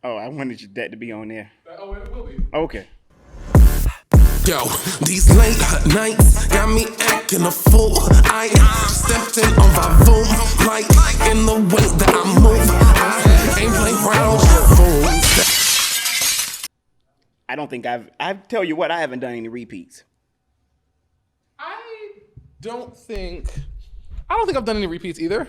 Oh, I wanted that to be on there. Oh, it will be. Okay. Yo, these late nights got me acting a fool. I stepped in on Vavoom, like in the way that I move. I ain't playing around with fools. I don't think I tell you what, I haven't done any repeats. I don't think I've done any repeats either.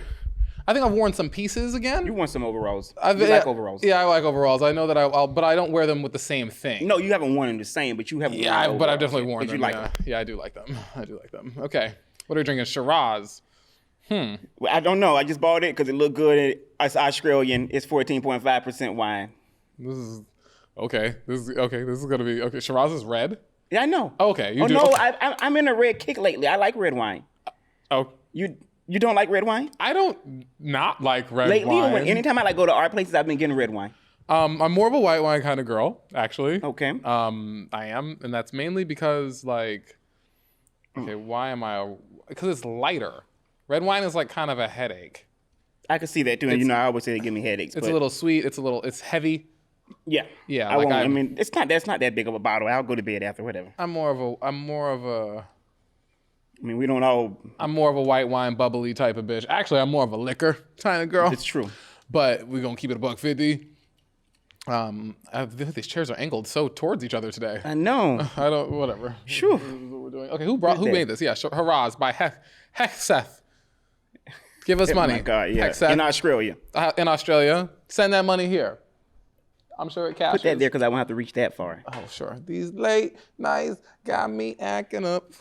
I think I've worn some pieces again. You want some overalls. You like overalls. Yeah, I like overalls. I know that I'll, but I don't wear them with the same thing. No, you haven't worn them the same, but you haven't worn Yeah, overalls. but I've definitely worn But them. you like Yeah. them. Yeah, I do like them. I do like them. Okay. What are we drinking? Shiraz. Well, I don't know. I just bought it because it looked good. It's Australian. It's 14.5% wine. This is okay. This is gonna be okay. Shiraz is red. Yeah, I know. Oh, okay. No, I'm in a red kick lately. I like red wine. Oh, You don't like red wine? I don't not like red Lately, wine. anytime I go to art places, I've been getting red wine. I'm more of a white wine kind of girl, actually. Okay. I am, and that's mainly because why am I? Because it's lighter. Red wine is like kind of a headache. I can see that too. And I always say they give me headaches. It's a little sweet. It's heavy. Yeah. Yeah. I won't. I mean, that's not that big of a bottle. I'll go to bed after, whatever. I'm more of a I mean, we don't all. I'm more of a white wine, bubbly type of bitch. Actually, I'm more of a liquor kind of girl. It's true. But we're gonna keep it $1.50. These chairs are angled so towards each other today. I know. I don't. Whatever. Sure. This is what we're doing. Okay, who made this? Yeah, Haraz by Hexeth. Give us money. Oh my God, yeah. Hexeth. In Australia. In Australia. Send that money here. I'm sure it cashes. Put that there because I won't have to reach that far. Oh, sure. These late nights got me acting up.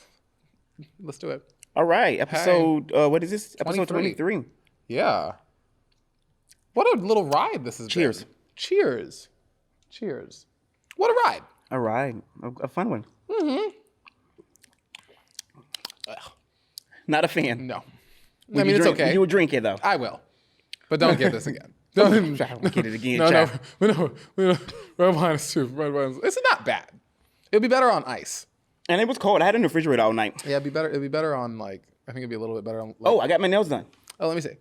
Let's do it. All right. Episode, what is this? Episode 23. Yeah. What a little ride this has Cheers. been. Cheers. Cheers. What a ride. All right. A fun one. Mm-hmm. Not a fan. No. I mean, it's okay. You will drink it, though. I will. But don't get this again. Don't get it again, No. Red wine is too. It's not bad. It'll be better on ice. And it was cold. I had it in the refrigerator all night. Yeah, it'd be better on I think it'd be a little bit better on. I got my nails done. Oh, let me see.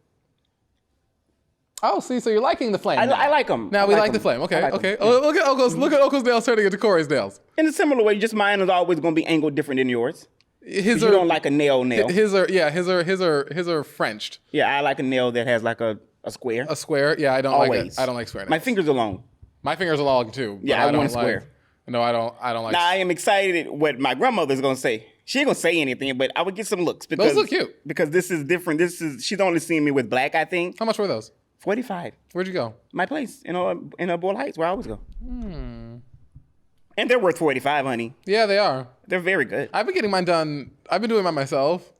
Oh, see, so you're liking the flame. I like them. Now we like the flame. Okay, okay. Oh, look at Oko's nails turning into Corey's nails. In a similar way, just mine is always going to be angled different than yours. His you don't like a nail. His are Frenched. Yeah, I like a nail that has like a square. A square? Yeah, I don't Always. like it. I don't like square nails. My fingers are long. My fingers are long too. Yeah, I want a square. No, I don't like. Now I am excited what my grandmother's gonna say. She ain't gonna say anything, but I would get some looks because those look cute. Because this is different. She's only seen me with black, I think. How much were those? $45. Where'd you go? My place, in Boyle Heights, where I always go. And they're worth $45, honey. Yeah, they are. They're very good. I've been getting mine done. I've been doing mine myself,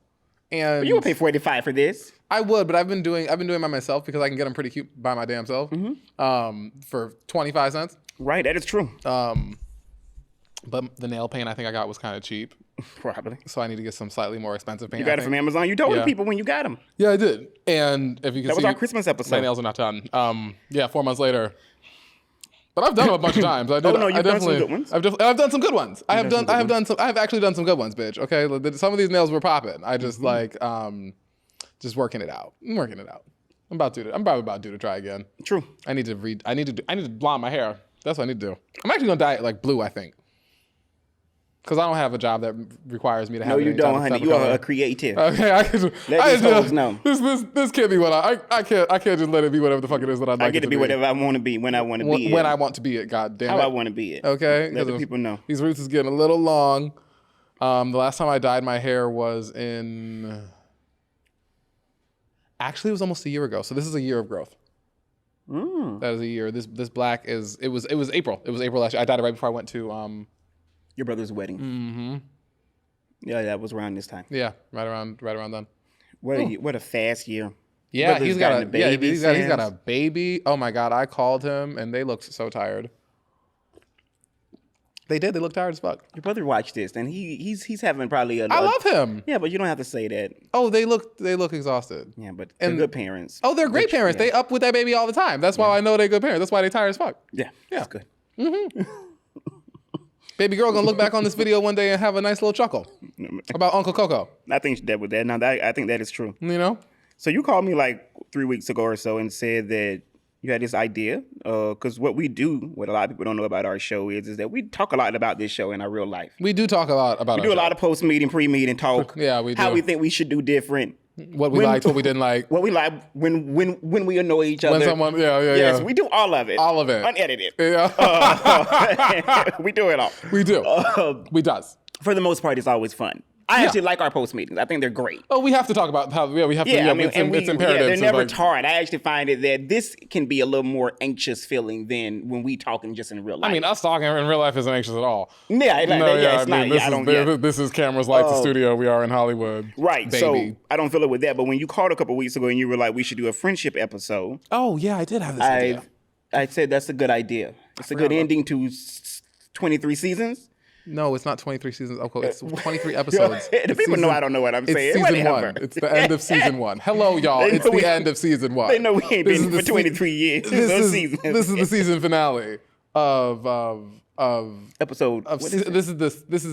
and But you would pay $45 for this. I would, but I've been doing mine myself because I can get them pretty cute by my damn self. For 25 cents. Right, that is true. But the nail paint I think I got was kind of cheap. Probably. So I need to get some slightly more expensive paint. You got it from Amazon. You told the people when you got them. Yeah, I did. And if you can see, that was our Christmas episode. My nails are not done. 4 months later. But I've done them a bunch of times. I did. Oh no, you've done some good ones. I've done some good ones. I have actually done some good ones, bitch. Okay, some of these nails were popping. I just just working it out. I'm working it out. I'm probably about due to try again. True. I need to blonde my hair. That's what I need to do. I'm actually gonna dye it like blue, I think. Because I don't have a job that requires me to have. No, you don't, honey. You are a creative. Okay, I can. Let these folks know. This can't be what I can't just let it be whatever the fuck it is that I'd like. I get to be whatever I want to be when I want to be it. When I want to be it. God damn it. How I want to be it. Okay. Let the people know. These roots is getting a little long. The last time I dyed my hair was in. Actually, it was almost a year ago. So this is a year of growth. That is a year. This black is. It was April. It was April last year. I dyed it right before I went to. Your brother's wedding. Mm-hmm. Yeah, that was around this time. Yeah, right around then. What a fast year. Yeah, he's got a baby. He's got a baby. Oh my God, I called him and they looked so tired. They did. They looked tired as fuck. Your brother watched this and he's having probably I love him. Yeah, but you don't have to say that. Oh, they look exhausted. Yeah, but they're good parents. Oh, they're great parents. Yeah. They up with that baby all the time. That's why I know they're good parents. That's why they tired as fuck. Yeah, that's good. Mm-hmm. Baby girl gonna look back on this video one day and have a nice little chuckle about Uncle Coco. I think that with that. Now I think that is true. You know. So you called me like 3 weeks ago or so and said that you had this idea, because what we do, what a lot of people don't know about our show is that we talk a lot about this show in our real life. We do talk a lot about. We do a lot of post-meeting, pre-meeting talk. Yeah, we do. How we think we should do different. What we liked, what we didn't like. What we like when we annoy each other. When someone, Yes, we do all of it. All of it. Unedited. Yeah. We do it all. We do. We does. For the most part, it's always fun. I actually like our post meetings. I think they're great. Oh, we have to talk about how we have to. Yeah, I mean, it's imperative. they're never tired. I actually find it that this can be a little more anxious feeling than when we talking just in real life. I mean, us talking in real life isn't anxious at all. Yeah, it's not. This is cameras, lights, the studio. We are in Hollywood. Right. Baby. So I don't feel it with that. But when you called a couple weeks ago and you were like, we should do a friendship episode. Oh yeah, I did have this idea. I said that's a good idea. It's a good ending to 23 seasons. No, it's not 23 seasons. Okay, it's 23 episodes. The people know I don't know what I'm saying. It's season 1. It's the end of season 1. Hello, y'all. It's the end of season 1. They know we ain't been for 23 years. This is the season finale of episode. This is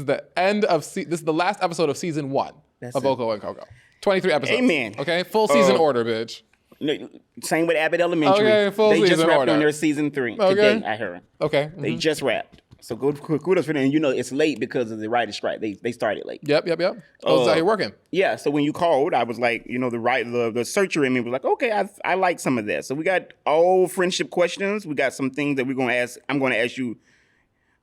the end of this is the last episode of season 1 of Oko and Coco. 23 episodes. Amen. Okay, full season order, bitch. No, same with Abbott Elementary. Okay, full they just season wrapped order. on their season 3 Okay. today. I heard. Okay. They just wrapped. So kudos for them. You know, it's late because of the writer's strike. They started late. Yep. Oh, it's out here working. Yeah. So when you called, I was like, the searcher in me was like, okay, I like some of that. So we got all friendship questions. We got some things that we're going to ask. I'm going to ask you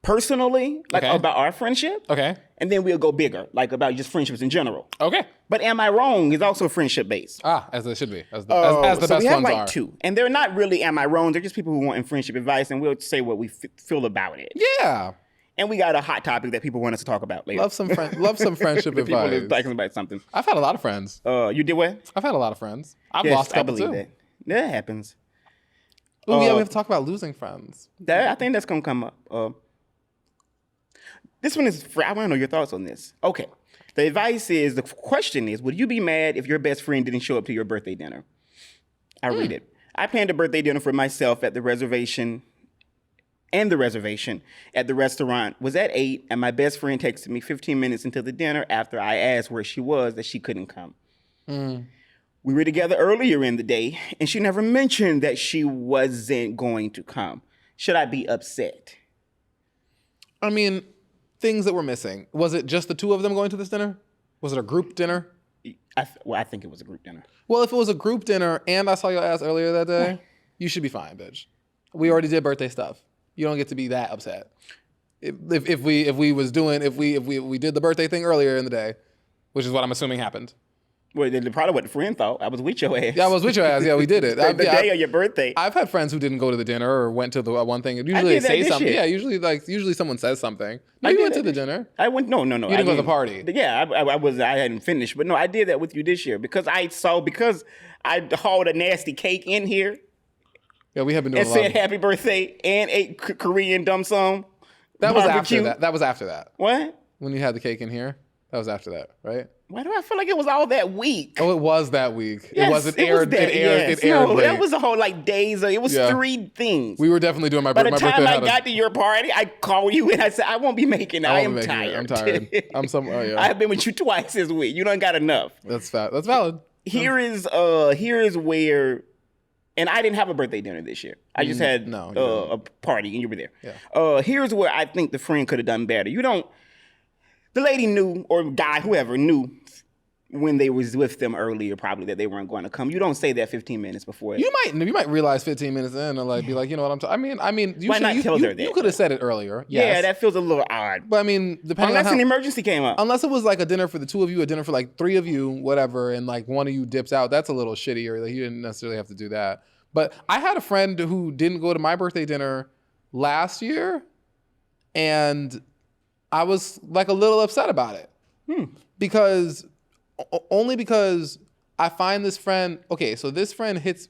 personally, about our friendship. Okay. And then we'll go bigger, like about just friendships in general. Okay. But Am I Wrong is also friendship based. As it should be, as the best so we have ones like are. 2, and they're not really Am I Wrong. They're just people who want friendship advice, and we'll say what we feel about it. Yeah. And we got a hot topic that people want us to talk about later. Love some friendship People advice. is talking about something. I've had a lot of friends. You did what? I've had a lot of friends. I've Yes, lost a couple I believe too. that. That happens. Oh yeah, we have to talk about losing friends. I think that's gonna come up. This one is. I want to know your thoughts on this. Okay. The question is, would you be mad if your best friend didn't show up to your birthday dinner? I read it. I planned a birthday dinner for myself at the reservation at the restaurant was at 8, and my best friend texted me 15 minutes into the dinner after I asked where she was that she couldn't come. We were together earlier in the day, and she never mentioned that she wasn't going to come. Should I be upset? I mean, things that were missing. Was it just the 2 of them going to this dinner? Was it a group dinner? I think it was a group dinner. Well, if it was a group dinner and I saw your ass earlier that day, you should be fine, bitch. We already did birthday stuff. You don't get to be that upset. If we did the birthday thing earlier in the day, which is what I'm assuming happened. Well, probably what the friend thought. I was with your ass. Yeah, I was with your ass. Yeah, we did it. the day of your birthday. I've had friends who didn't go to the dinner or went to the one thing. Usually did they say that this something. year. Yeah, usually someone says something. No, you went to the dinner. I went. No. You didn't go to the party. Yeah, I hadn't finished, but no, I did that with you this year because I hauled a nasty cake in here Yeah, we have been doing and a lot. said happy birthday and ate Korean dim sum. That was barbecue. after that. That was after that. What? When you had the cake in here, that was after that, right? Why do I feel like it was all that week? Oh, it was that week. Yes, it was. It aired. that, It aired. yes. It aired. No, late. that was a whole days. It was Yeah. 3 things. We were definitely doing my By the birthday. time I had a- got to your party, I called you and I said, I won't be making it. I am tired. I'm tired. I'm oh yeah. I have been with you twice this week. You done got enough. That's valid. Here is where, and I didn't have a birthday dinner this year. I just had a party and you were there. Yeah. Here's where I think the friend could have done better. The lady knew, or guy, whoever knew when they was with them earlier probably that they weren't going to come. You don't say that 15 minutes before. You might realize 15 minutes in and be like, you know what I mean, Why not tell her that? You could have said it earlier. Yes. Yeah, that feels a little odd. But I mean, depending Unless on an emergency came up. unless it was like a dinner for the 2 of you, a dinner for like 3 of you, whatever, and like one of you dips out, that's a little shittier. Like, you didn't necessarily have to do that. But I had a friend who didn't go to my birthday dinner last year, and I was like a little upset about it. Because I find this friend, okay, so this friend has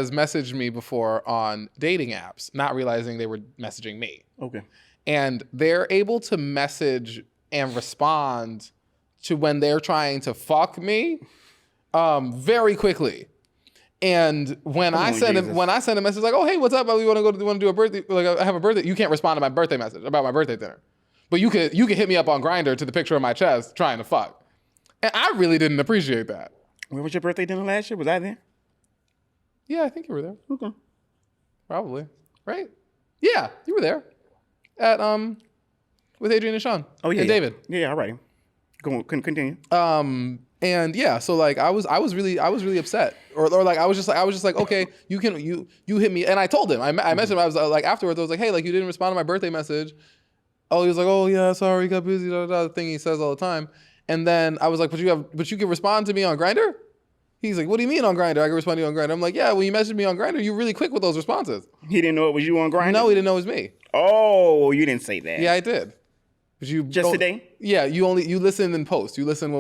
messaged me before on dating apps, not realizing they were messaging me. Okay. And they're able to message and respond to when they're trying to fuck me very quickly. And when I send a message like, oh, hey, what's up? We want to do a birthday, like I have a birthday, you can't respond to my birthday message about my birthday dinner. But you could hit me up on Grindr to the picture of my chest trying to fuck. And I really didn't appreciate that. Where was your birthday dinner last year? Was I there? Yeah, I think you were there. Okay. Probably. Right? Yeah, you were there. At with Adrian and Sean. Oh yeah. And David. Yeah, all right. Go on, continue. And yeah, so like I was really upset, or like I was just like, okay, you hit me, and I told him, I messaged him, I was like afterwards, I was like, hey, like you didn't respond to my birthday message. Oh, he was like, oh yeah, sorry, got busy, the thing he says all the time. And then I was like, but you can respond to me on Grindr? He's like, what do you mean on Grindr? I can respond to you on Grindr. I'm like, yeah, when you messaged me on Grindr, you're really quick with those responses. He didn't know it was you on Grindr? No, he didn't know it was me. Oh, you didn't say that. Yeah, I did. But you Just today? Yeah, you listen and post. You listen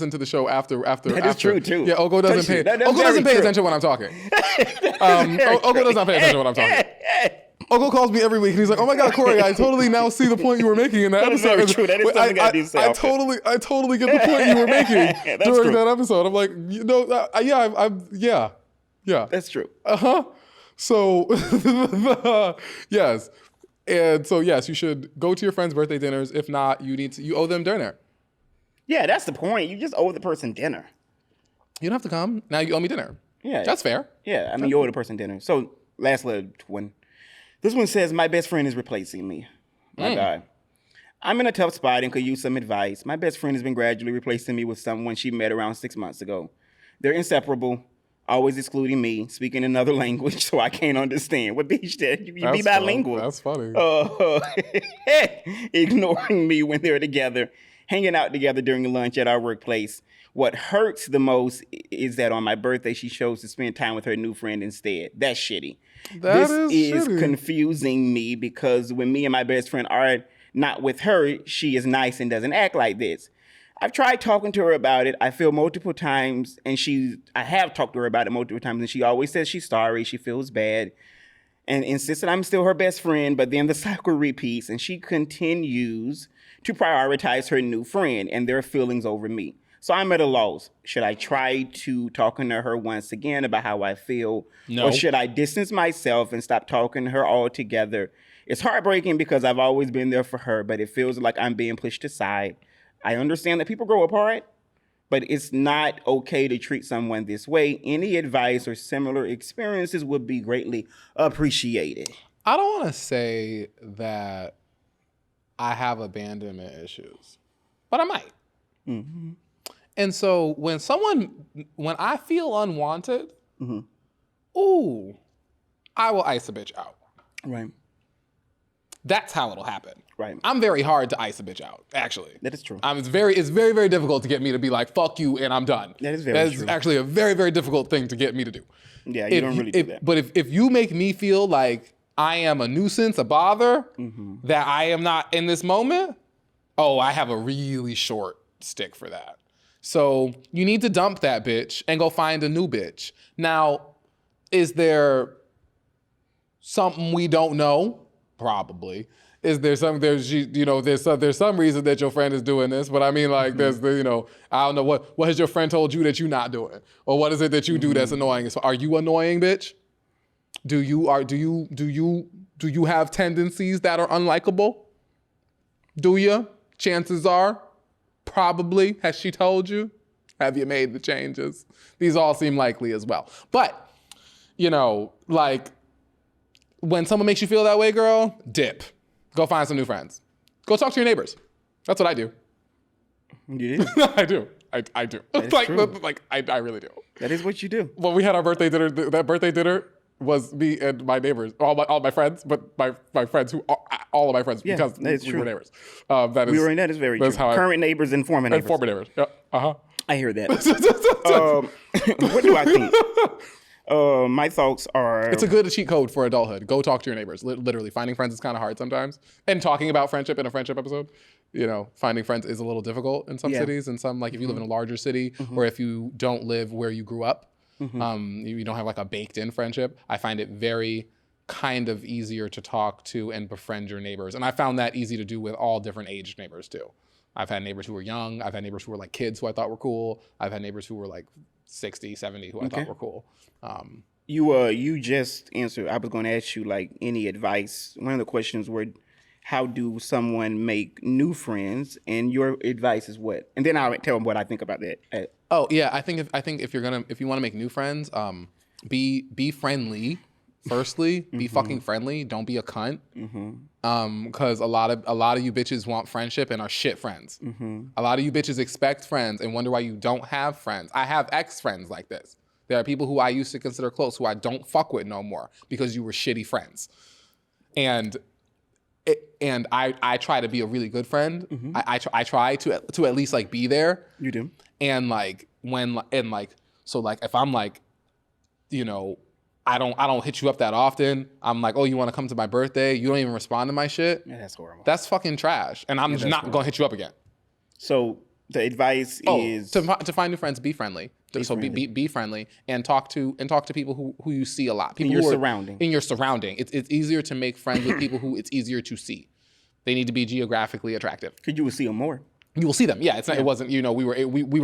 to the show after. That is true too. Yeah, Ogo doesn't pay. Ogo doesn't pay attention when I'm talking. Ogo does not pay attention when I'm talking. Ogo calls me every week and he's like, "Oh my God, Corey, I totally now see the point you were making in that episode." That is very true. That is something I do say. I totally get the point you were making during that episode. I'm like, yeah. That's true. So, yes. And so, yes, you should go to your friends' birthday dinners. If not, you owe them dinner. Yeah, that's the point. You just owe the person dinner. You don't have to come. Now you owe me dinner. Yeah. That's fair. Yeah, I mean, you owe the person dinner. So, last little one. This one says, my best friend is replacing me. My God. I'm in a tough spot and could use some advice. My best friend has been gradually replacing me with someone she met around 6 months ago. They're inseparable, always excluding me, speaking another language so I can't understand. What bitch did you be bilingual? That's funny. Ignoring me when they're together, hanging out together during lunch at our workplace. What hurts the most is that on my birthday, she chose to spend time with her new friend instead. That's shitty. This is confusing me because when me and my best friend are not with her, she is nice and doesn't act like this. I've tried talking to her about it. I have talked to her about it multiple times, and she always says she's sorry, she feels bad, and insists that I'm still her best friend, but then the cycle repeats, and she continues to prioritize her new friend and their feelings over me. So I'm at a loss. Should I try to talking to her once again about how I feel? No. Or should I distance myself and stop talking to her altogether? It's heartbreaking because I've always been there for her, but it feels like I'm being pushed aside. I understand that people grow apart, but it's not okay to treat someone this way. Any advice or similar experiences would be greatly appreciated. I don't want to say that I have abandonment issues, but I might. Mm-hmm. And so when I feel unwanted, ooh, I will ice a bitch out. Right. That's how it'll happen. Right. I'm very hard to ice a bitch out, actually. That is true. It's very, very difficult to get me to be like, fuck you, and I'm done. That is very true. That's actually a very, very difficult thing to get me to do. Yeah, you don't really do that. But if you make me feel like I am a nuisance, a bother, that I am not in this moment, I have a really short stick for that. So you need to dump that bitch and go find a new bitch. Now, is there something we don't know? Probably. There's some reason that your friend is doing this, but I mean, like, I don't know what has your friend told you that you're not doing, or what is it that you do that's annoying? So, are you annoying, bitch? Do you have tendencies that are unlikable? Do you? Chances are, probably. Has she told you? Have you made the changes? These all seem likely as well. But, like, when someone makes you feel that way, girl, dip. Go find some new friends. Go talk to your neighbors. That's what I do. You do? I do. I do. I really do. That is what you do. When we had our birthday dinner, that birthday dinner was me and my neighbors, all my friends, but my friends all of my friends, because we were neighbors. That is very true. Current neighbors and former neighbors. And former neighbors. Yeah. I hear that. What do I think? My thoughts are... It's a good cheat code for adulthood. Go talk to your neighbors. Literally, finding friends is kind of hard sometimes. And talking about friendship in a friendship episode, finding friends is a little difficult in some cities. And some, like if you live in a larger city, or if you don't live where you grew up, you don't have like a baked-in friendship. I find it very kind of easier to talk to and befriend your neighbors. And I found that easy to do with all different aged neighbors too. I've had neighbors who were young. I've had neighbors who were like kids who I thought were cool. I've had neighbors who were like 60, 70 who I thought were cool. You just answered. I was going to ask you like any advice. One of the questions were, how do someone make new friends? And your advice is what? And then I'll tell them what I think about that. Oh yeah, I think if you want to make new friends, be friendly. Firstly, be fucking friendly. Don't be a cunt. Because a lot of you bitches want friendship and are shit friends. A lot of you bitches expect friends and wonder why you don't have friends. I have ex-friends like this. There are people who I used to consider close who I don't fuck with no more because you were shitty friends. And I try to be a really good friend. I try to at least like be there. You do. And like so like if I'm like, you know, I don't hit you up that often. I'm like, oh, you want to come to my birthday? You don't even respond to my shit. Yeah, that's horrible. That's fucking trash. And I'm just not gonna hit you up again. So the advice is to find new friends, be friendly. Be friendly and talk to people who you see a lot. People in your who are surrounding. In your surrounding. It's easier to make friends with people who it's easier to see. They need to be geographically attractive. Because you will see them more. You will see them. Yeah, it's not. It wasn't. You know, we were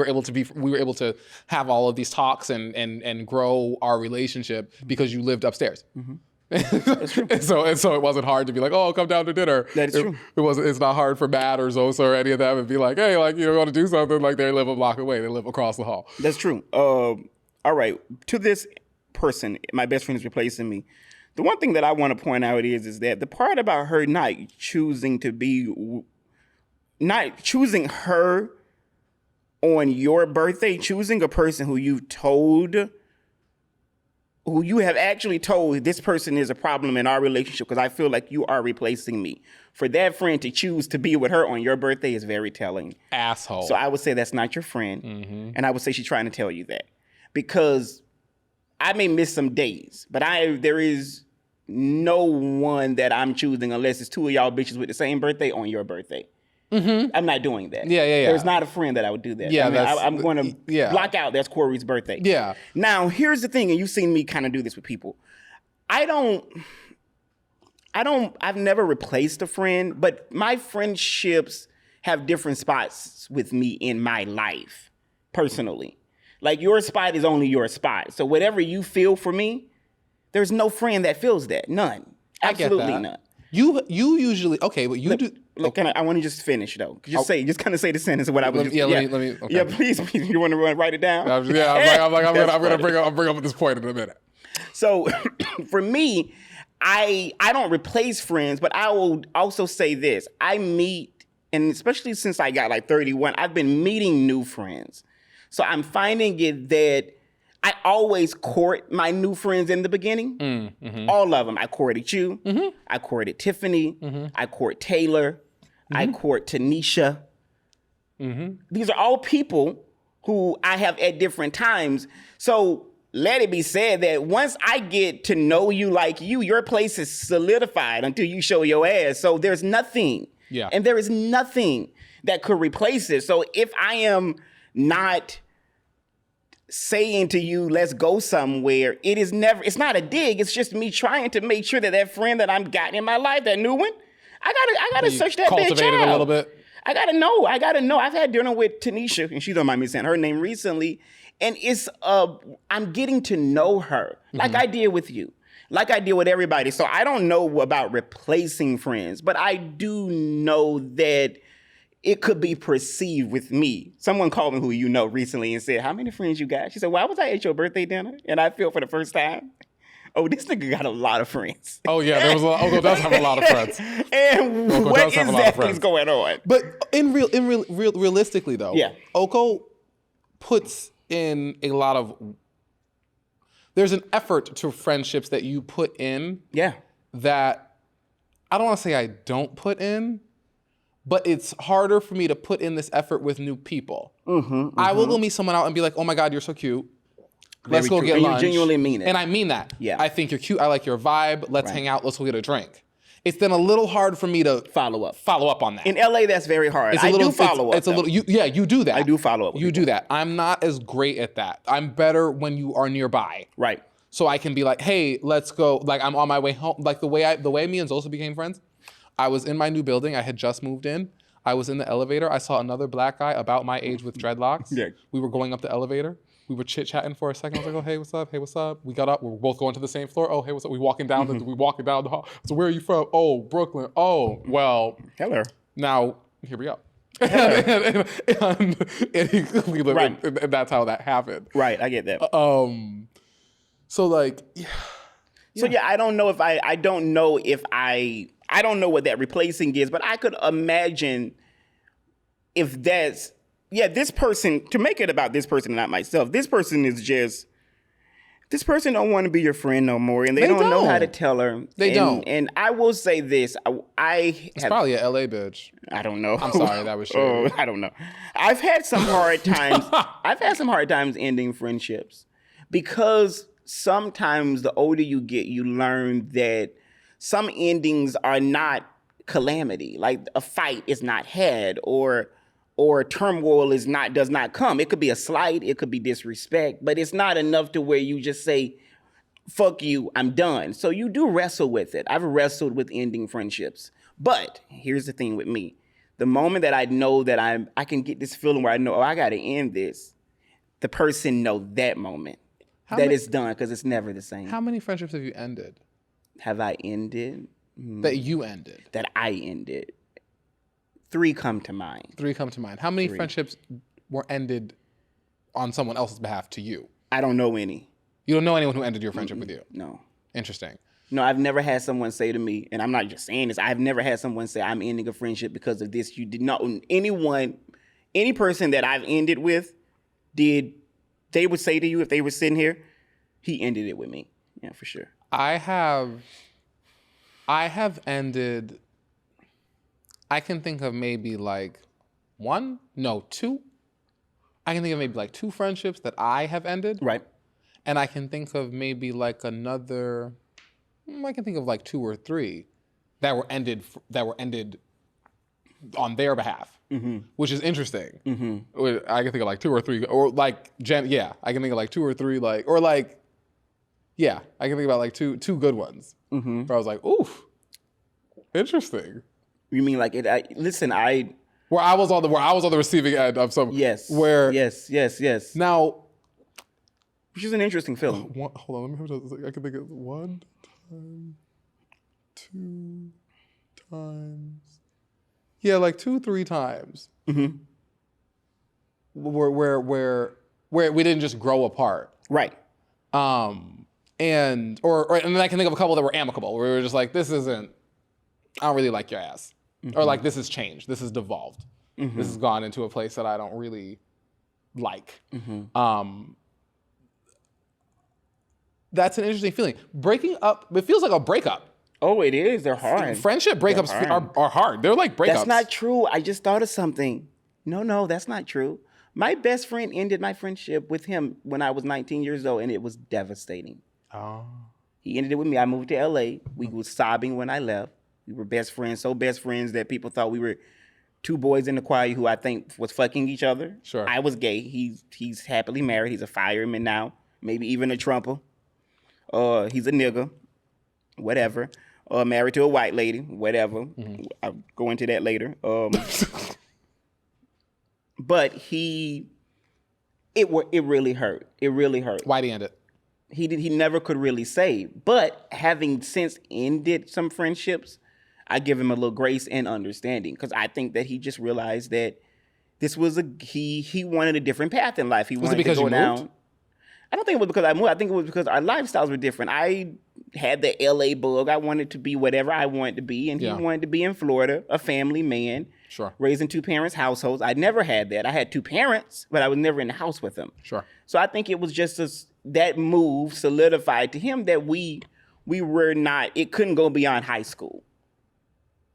able to have all of these talks and grow our relationship because you lived upstairs. That's true. and so it wasn't hard to be like, oh, come down to dinner. That is true. It's not hard for Matt or Zosa or any of them and be like, hey, like you want to do something, like they live a block away, they live across the hall. That's true. All right. To this person, my best friend is replacing me. The one thing that I want to point out is that the part about her not choosing her on your birthday, choosing a person who you have actually told this person is a problem in our relationship because I feel like you are replacing me. For that friend to choose to be with her on your birthday is very telling. Asshole. So I would say that's not your friend. And I would say she's trying to tell you that. Because I may miss some days, but there is no one that I'm choosing unless it's two of y'all bitches with the same birthday on your birthday. I'm not doing that. Yeah. There's not a friend that I would do that. Yeah, I'm going to block out that's Corey's birthday. Yeah. Now, here's the thing, and you've seen me kind of do this with people. I've never replaced a friend, but my friendships have different spots with me in my life, personally. Like, your spot is only your spot. So whatever you feel for me, there's no friend that feels that. None. Absolutely none. You usually, okay, but you do. Look, I want to just finish though. Just kind of say the sentence of what I was. Let me. Okay. Yeah, please. You want to write it down? I'm gonna bring up this point in a minute. So, for me, I don't replace friends, but I will also say this: I meet, and especially since I got like 31, I've been meeting new friends. So I'm finding it that I always court my new friends in the beginning. All of them. I courted you. I courted Tiffany. I court Taylor. I court Tanisha. These are all people who I have at different times. So let it be said that once I get to know you like you, your place is solidified until you show your ass. So there's nothing. Yeah. And there is nothing that could replace it. So if I am not saying to you, let's go somewhere, it's not a dig. It's just me trying to make sure that friend that I'm got in my life, that new one, I gotta search that bitch out. Cultivate it a little bit. I gotta know. I've had dinner with Tanisha, and she don't mind me saying her name recently, and it's I'm getting to know her like I did with you, like I did with everybody. So I don't know about replacing friends, but I do know that it could be perceived with me. Someone called me who you know recently and said, how many friends you got? She said, why was I at your birthday dinner? And I feel for the first time, oh, this nigga got a lot of friends. Oh, yeah. Uncle does have a lot of friends. And Uncle what exactly is going on? But realistically, though, Oko puts in a lot of... There's an effort to friendships that you put in that I don't want to say I don't put in, but it's harder for me to put in this effort with new people. I will go meet someone out and be like, oh my God, you're so cute. Let's go get lunch. You genuinely mean it. And I mean that. Yeah. I think you're cute. I like your vibe. Let's hang out. Let's go get a drink. It's then a little hard for me to follow up on that. In LA, that's very hard. I do follow up. It's a little, you do that. I do follow up. You do that. I'm not as great at that. I'm better when you are nearby. Right. So I can be like, hey, let's go. Like, I'm on my way home. Like the way me and Zosa became friends, I was in my new building. I had just moved in. I was in the elevator. I saw another black guy about my age with dreadlocks. Yeah. We were going up the elevator. We were chit-chatting for a second. I was like, oh, hey, what's up? Hey, what's up? We got up. We were both going to the same floor. Oh, hey, what's up? We walking down the hall. So where are you from? Oh, Brooklyn. Oh, well. Hello. Now, here we go. and that's how that happened. Right, I get that. So like, yeah. So yeah, I don't know if I don't know if I don't know what that replacing is, but I could imagine if that's, this person, to make it about this person and not myself, this person don't want to be your friend no more, and they don't know how to tell her. They don't. And I will say this, It's probably a LA bitch. I don't know. I'm sorry, that was shady. I don't know. I've had some hard times ending friendships because sometimes the older you get, you learn that some endings are not calamity. Like a fight is not had, or turmoil does not come. It could be a slight, it could be disrespect, but it's not enough to where you just say, fuck you, I'm done. So you do wrestle with it. I've wrestled with ending friendships. But here's the thing with me. The moment that I know that I can get this feeling where I know, I gotta end this, the person know that moment. It's done, because it's never the same. How many friendships have you ended? Have I ended? That you ended? That I ended. 3 come to mind. How many friendships were ended on someone else's behalf to you? I don't know any. You don't know anyone who ended your friendship with you? No. Interesting. No, I've never had someone say to me, and I'm not just saying this, I've never had someone say, I'm ending a friendship because of this. You did not, any person that I've ended with, they would say to you if they were sitting here, he ended it with me. Yeah, for sure. I have ended, I can think of maybe like 2. I can think of maybe like 2 friendships that I have ended. Right. And I can think of maybe like another, I can think of like 2 or 3 that were ended on their behalf, which is interesting. I can think of like 2 or 3, or like, I can think of like 2 or 3, I can think about like two good ones. Where I was like, oof, interesting. You mean like it? Where I was on the receiving end of some. Yes. Where. Yes. Now. Which is an interesting feeling. Hold on, let me. I can think of 1 time, 2 times. Yeah, like 2-3 times. Where we didn't just grow apart. Right. And then I can think of a couple that were amicable, where we were just like, this isn't, I don't really like your ass. Or like, this has changed, this has devolved. This has gone into a place that I don't really like. That's an interesting feeling. Breaking up, it feels like a breakup. Oh, it is. They're hard. Friendship breakups are hard. They're like breakups. That's not true. I just thought of something. No, that's not true. My best friend ended my friendship with him when I was 19 years old, and it was devastating. Oh. He ended it with me. I moved to LA. We were sobbing when I left. We were best friends, so best friends that people thought we were 2 boys in the choir who I think was fucking each other. Sure. I was gay. He's happily married. He's a fireman now, maybe even a trumper. He's a nigga, whatever. Married to a white lady, whatever. I'll go into that later. But it really hurt. It really hurt. Why'd he end it? He never could really say. But having since ended some friendships, I give him a little grace and understanding, because I think that he just realized that this was he wanted a different path in life. He wanted to go down. Moved? I don't think it was because I moved. I think it was because our lifestyles were different. I had the LA bug. I wanted to be whatever I wanted to be, and he wanted to be in Florida, a family man, raising 2 parents' households. I never had that. I had 2 parents, but I was never in the house with them. Sure. So I think it was just that move solidified to him that we were not. It couldn't go beyond high school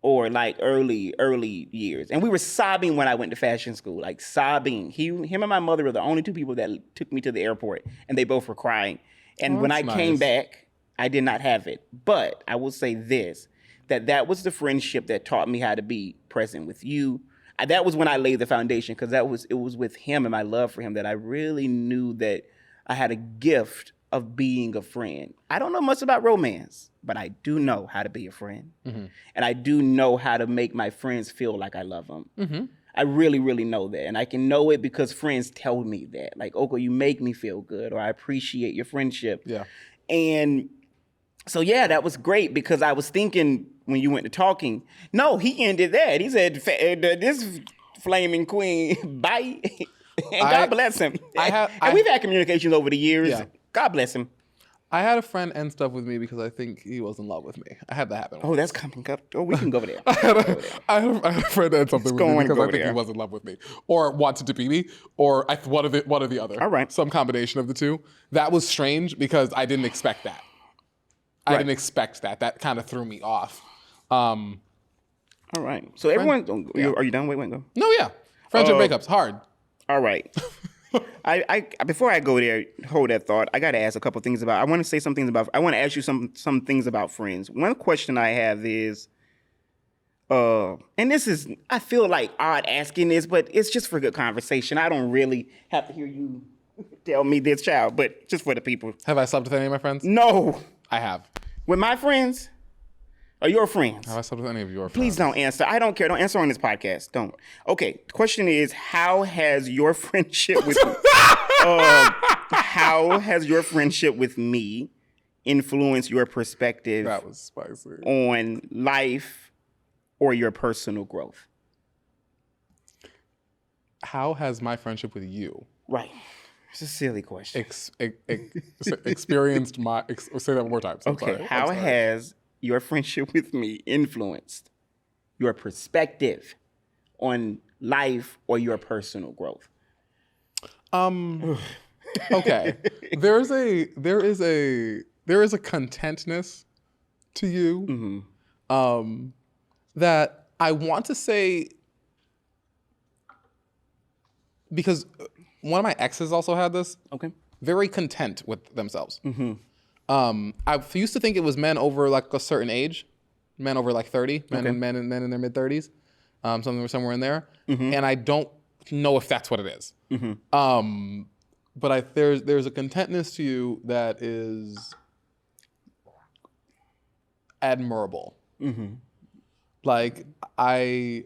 or like early years. And we were sobbing when I went to fashion school, like sobbing. Him and my mother were the only 2 people that took me to the airport, and they both were crying. And when I came back, I did not have it. But I will say this, that was the friendship that taught me how to be present with you. That was when I laid the foundation, because it was with him and my love for him that I really knew that I had a gift of being a friend. I don't know much about romance, but I do know how to be a friend. And I do know how to make my friends feel like I love them. I really, really know that. And I can know it because friends tell me that. Like, Oko, you make me feel good, or I appreciate your friendship. Yeah. And so, yeah, that was great, because I was thinking when you went to talking, no, he ended that. He said, this flaming queen, bye. And God bless him. And we've had communications over the years. Yeah. God bless him. I had a friend end stuff with me because I think he was in love with me. I had that happen. Oh, that's coming up. Oh, we can go over there. I had a friend end something with me because I think there. he was in love with me, or wanted to be me, or one or the other. All right. Some combination of the two. That was strange because I didn't expect that. I didn't expect that. That kind of threw me off. All right. So everyone, are you done? Wait, go. No, yeah. Friendship breakups, hard. All right. I before I go there, hold that thought. I got to ask a couple things about. I want to say some things about. I want to ask you some things about friends. One question I have is, and this is, I feel like odd asking this, but it's just for good conversation. I don't really have to hear you tell me this, child, but just for the people. Have I slept with any of my friends? No. I have. With my friends? Or your friends? Have I slept with any of your friends? Please don't answer. I don't care. Don't answer on this podcast. Don't. Okay. The question is, how has your friendship with how has your friendship with me influenced your perspective That was spicy. on life or your personal growth? How has my friendship with you Right. It's a silly question. experienced my... say that one more time. So Okay. How has your friendship with me influenced your perspective on life or your personal growth? Okay. There is a contentness to you that I want to say, because one of my exes also had this. Okay. Very content with themselves. I used to think it was men over like a certain age, men over like 30, men in their mid 30s, somewhere in there, and I don't know if that's what it is. But there's a contentness to you that is admirable. Like I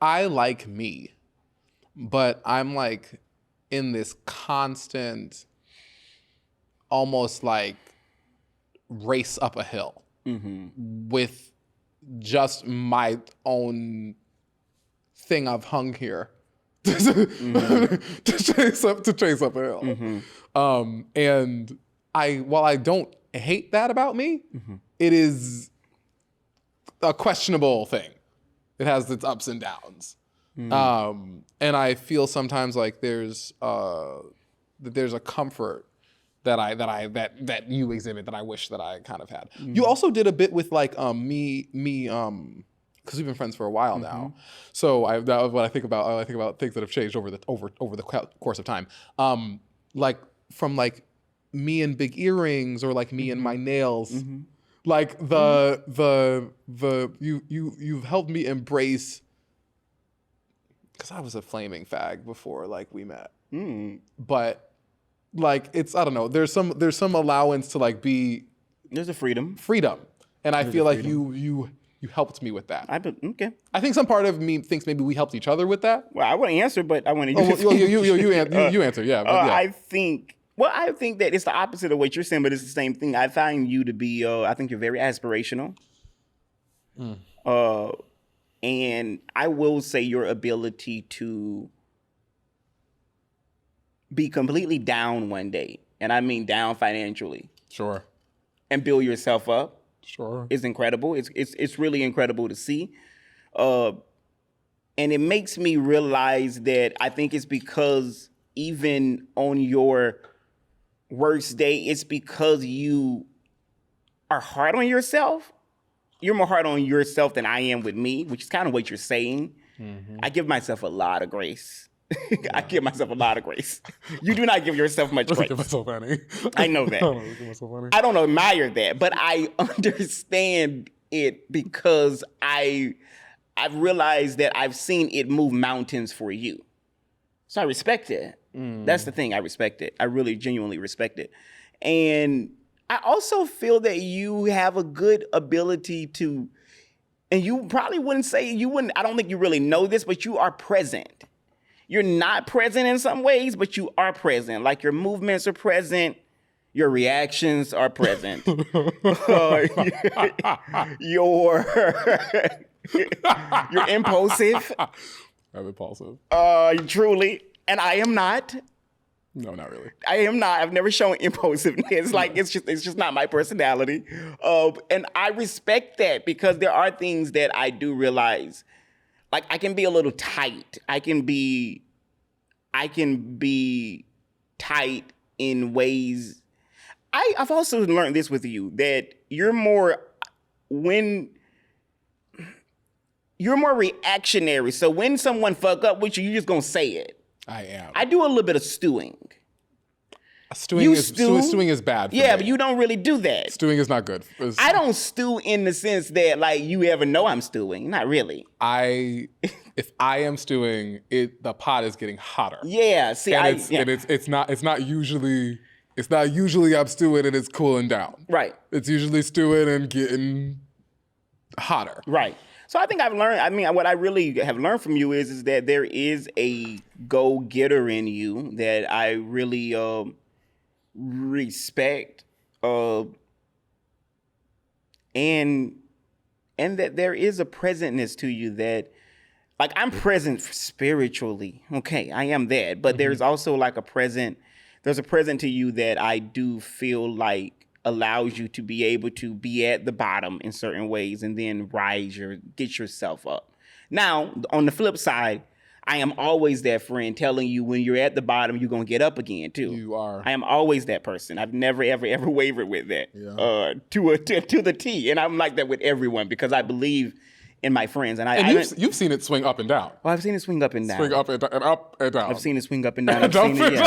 like me, but I'm like in this constant, almost like race up a hill with just my own thing I've hung here to chase up a hill. And while I don't hate that about me, it is a questionable thing. It has its ups and downs. And I feel sometimes like there's a comfort that you exhibit that I wish that I kind of had. You also did a bit with like me because we've been friends for a while now. So that was what I think about. I think about things that have changed over the course of time. Like from like me and big earrings, or like me and my nails. Like you've helped me embrace, because I was a flaming fag before like we met. But like it's, I don't know, there's some allowance to like be, There's a freedom. And I feel like you helped me with that. Okay. I think some part of me thinks maybe we helped each other with that. Well, I want to answer, but I want to. You answer. Yeah. I think that it's the opposite of what you're saying, but it's the same thing. I find you to be. I think you're very aspirational. And I will say your ability to be completely down one day, and I mean down financially, Sure. and build yourself up. Sure. Is incredible. It's really incredible to see. And it makes me realize that I think it's because even on your worst day, it's because you are hard on yourself. You're more hard on yourself than I am with me, which is kind of what you're saying. I give myself a lot of grace. I give myself a lot of grace. You do not give yourself much grace. Give myself any. I know that. I don't admire that, but I understand it because I've realized that I've seen it move mountains for you. So I respect it. That's the thing. I respect it. I really genuinely respect it. And I also feel that you have a good ability to, and you probably wouldn't say, I don't think you really know this, but you are present. You're not present in some ways, but you are present. Like your movements are present. Your reactions are present. You're impulsive. I'm impulsive. Truly. And I am not. No, not really. I am not. I've never shown impulsiveness. Like it's just not my personality. And I respect that because there are things that I do realize. Like I can be a little tight. I can be tight in ways. I've also learned this with you, that you're more reactionary. So when someone fuck up with you, you're just gonna say it. I am. I do a little bit of stewing. Stewing is bad for me. But you don't really do that. Stewing is not good. I don't stew in the sense that like you ever know I'm stewing. Not really. If I am stewing, the pot is getting hotter. Yeah. See, it's not usually I'm stewing and it's cooling down. Right. It's usually stewing and getting hotter. Right. So I think I've learned. I mean, what I really have learned from you is that there is a go-getter in you that I really respect, and that there is a presentness to you that, like, I'm present spiritually. Okay, I am that, but there's also like there's a present to you that I do feel like allows you to be able to be at the bottom in certain ways and then get yourself up. Now, on the flip side, I am always that friend telling you when you're at the bottom, you're going to get up again too. You are. I am always that person. I've never, ever wavered with that to the T. And I'm like that with everyone because I believe in my friends. And you've seen it swing up and down. Well, I've seen it swing up and down. Swing up and up and down. I've seen it swing up and down. I've seen it,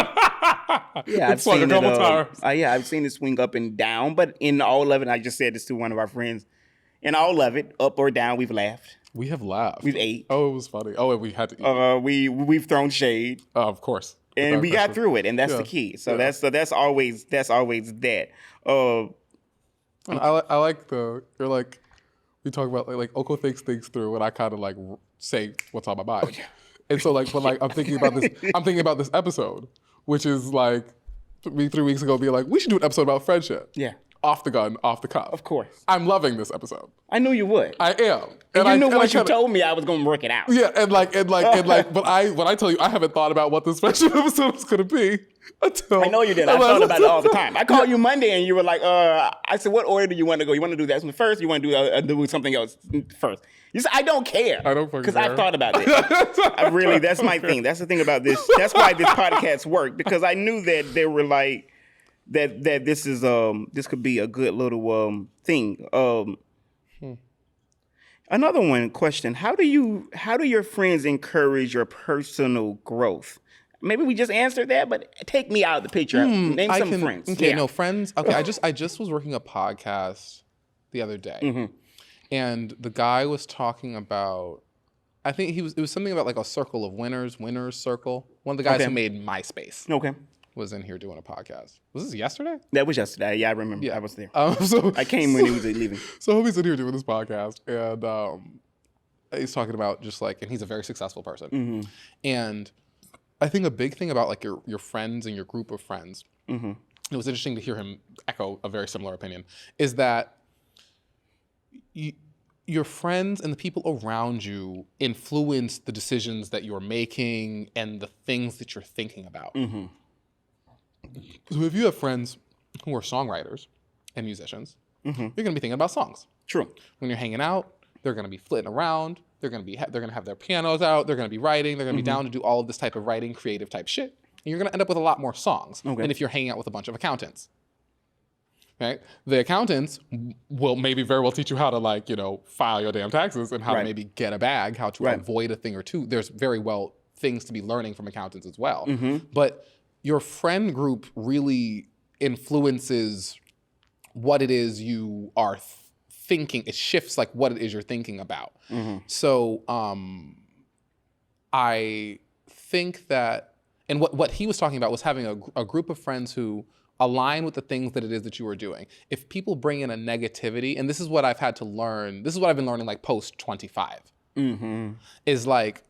I've seen it a couple times. I've seen it swing up and down, but in all of it, I just said this to one of our friends. In all of it, up or down, we've laughed. We have laughed. We've ate. Oh, it was funny. Oh, and we had to eat. We've thrown shade. Of course. And we got through it, and that's the key. So that's always that. I like you're like, we talk about like Oko thinks things through, and I kind of like say what's on my mind. Oh, yeah. And so like, but like I'm thinking about this episode, which is like 3 weeks ago, being like, we should do an episode about friendship. Yeah. Off the gun, off the cuff. Of course. I'm loving this episode. I knew you would. I am. And you knew once you told me I was going to work it out. Yeah, and but when I tell you, I haven't thought about what this friendship episode was going to be until. I know you did. I thought about it all the time. I called you Monday and you were like, I said, what order do you want to go? You want to do that one first? You want to do something else first? You said, I don't care. I don't fucking care. Because I've thought about it. That's my thing. That's the thing about this. That's why this podcast worked, because I knew that they were like, that this is this could be a good little thing. Another question: How do your friends encourage your personal growth? Maybe we just answered that, but take me out of the picture. Name some friends. Okay, no friends. Okay, I just was working a podcast the other day, and the guy was talking about. I think it was something about like a circle of winners circle. One of the guys who made MySpace. Okay. Was in here doing a podcast. Was this yesterday? That was yesterday. Yeah, I remember. Yeah. I was there. So I came when he was leaving. So homie's in here doing this podcast, and he's talking about just like, and he's a very successful person. And I think a big thing about like your friends and your group of friends, it was interesting to hear him echo a very similar opinion, is that your friends and the people around you influence the decisions that you're making and the things that you're thinking about. So if you have friends who are songwriters and musicians, you're going to be thinking about songs. True. When you're hanging out, they're going to be flitting around. They're going to have their pianos out. They're going to be writing. They're going to be down to do all of this type of writing, creative type shit. And you're going to end up with a lot more songs than if you're hanging out with a bunch of accountants. Right? The accountants will maybe very well teach you how to like, file your damn taxes and how to maybe get a bag, how to avoid a thing or two. There's very well things to be learning from accountants as well. But your friend group really influences what it is you are thinking. It shifts like what it is you're thinking about. So I think that, and what he was talking about was having a group of friends who align with the things that it is that you are doing. If people bring in a negativity, and this is what I've had to learn, this is what I've been learning like post 25, is like,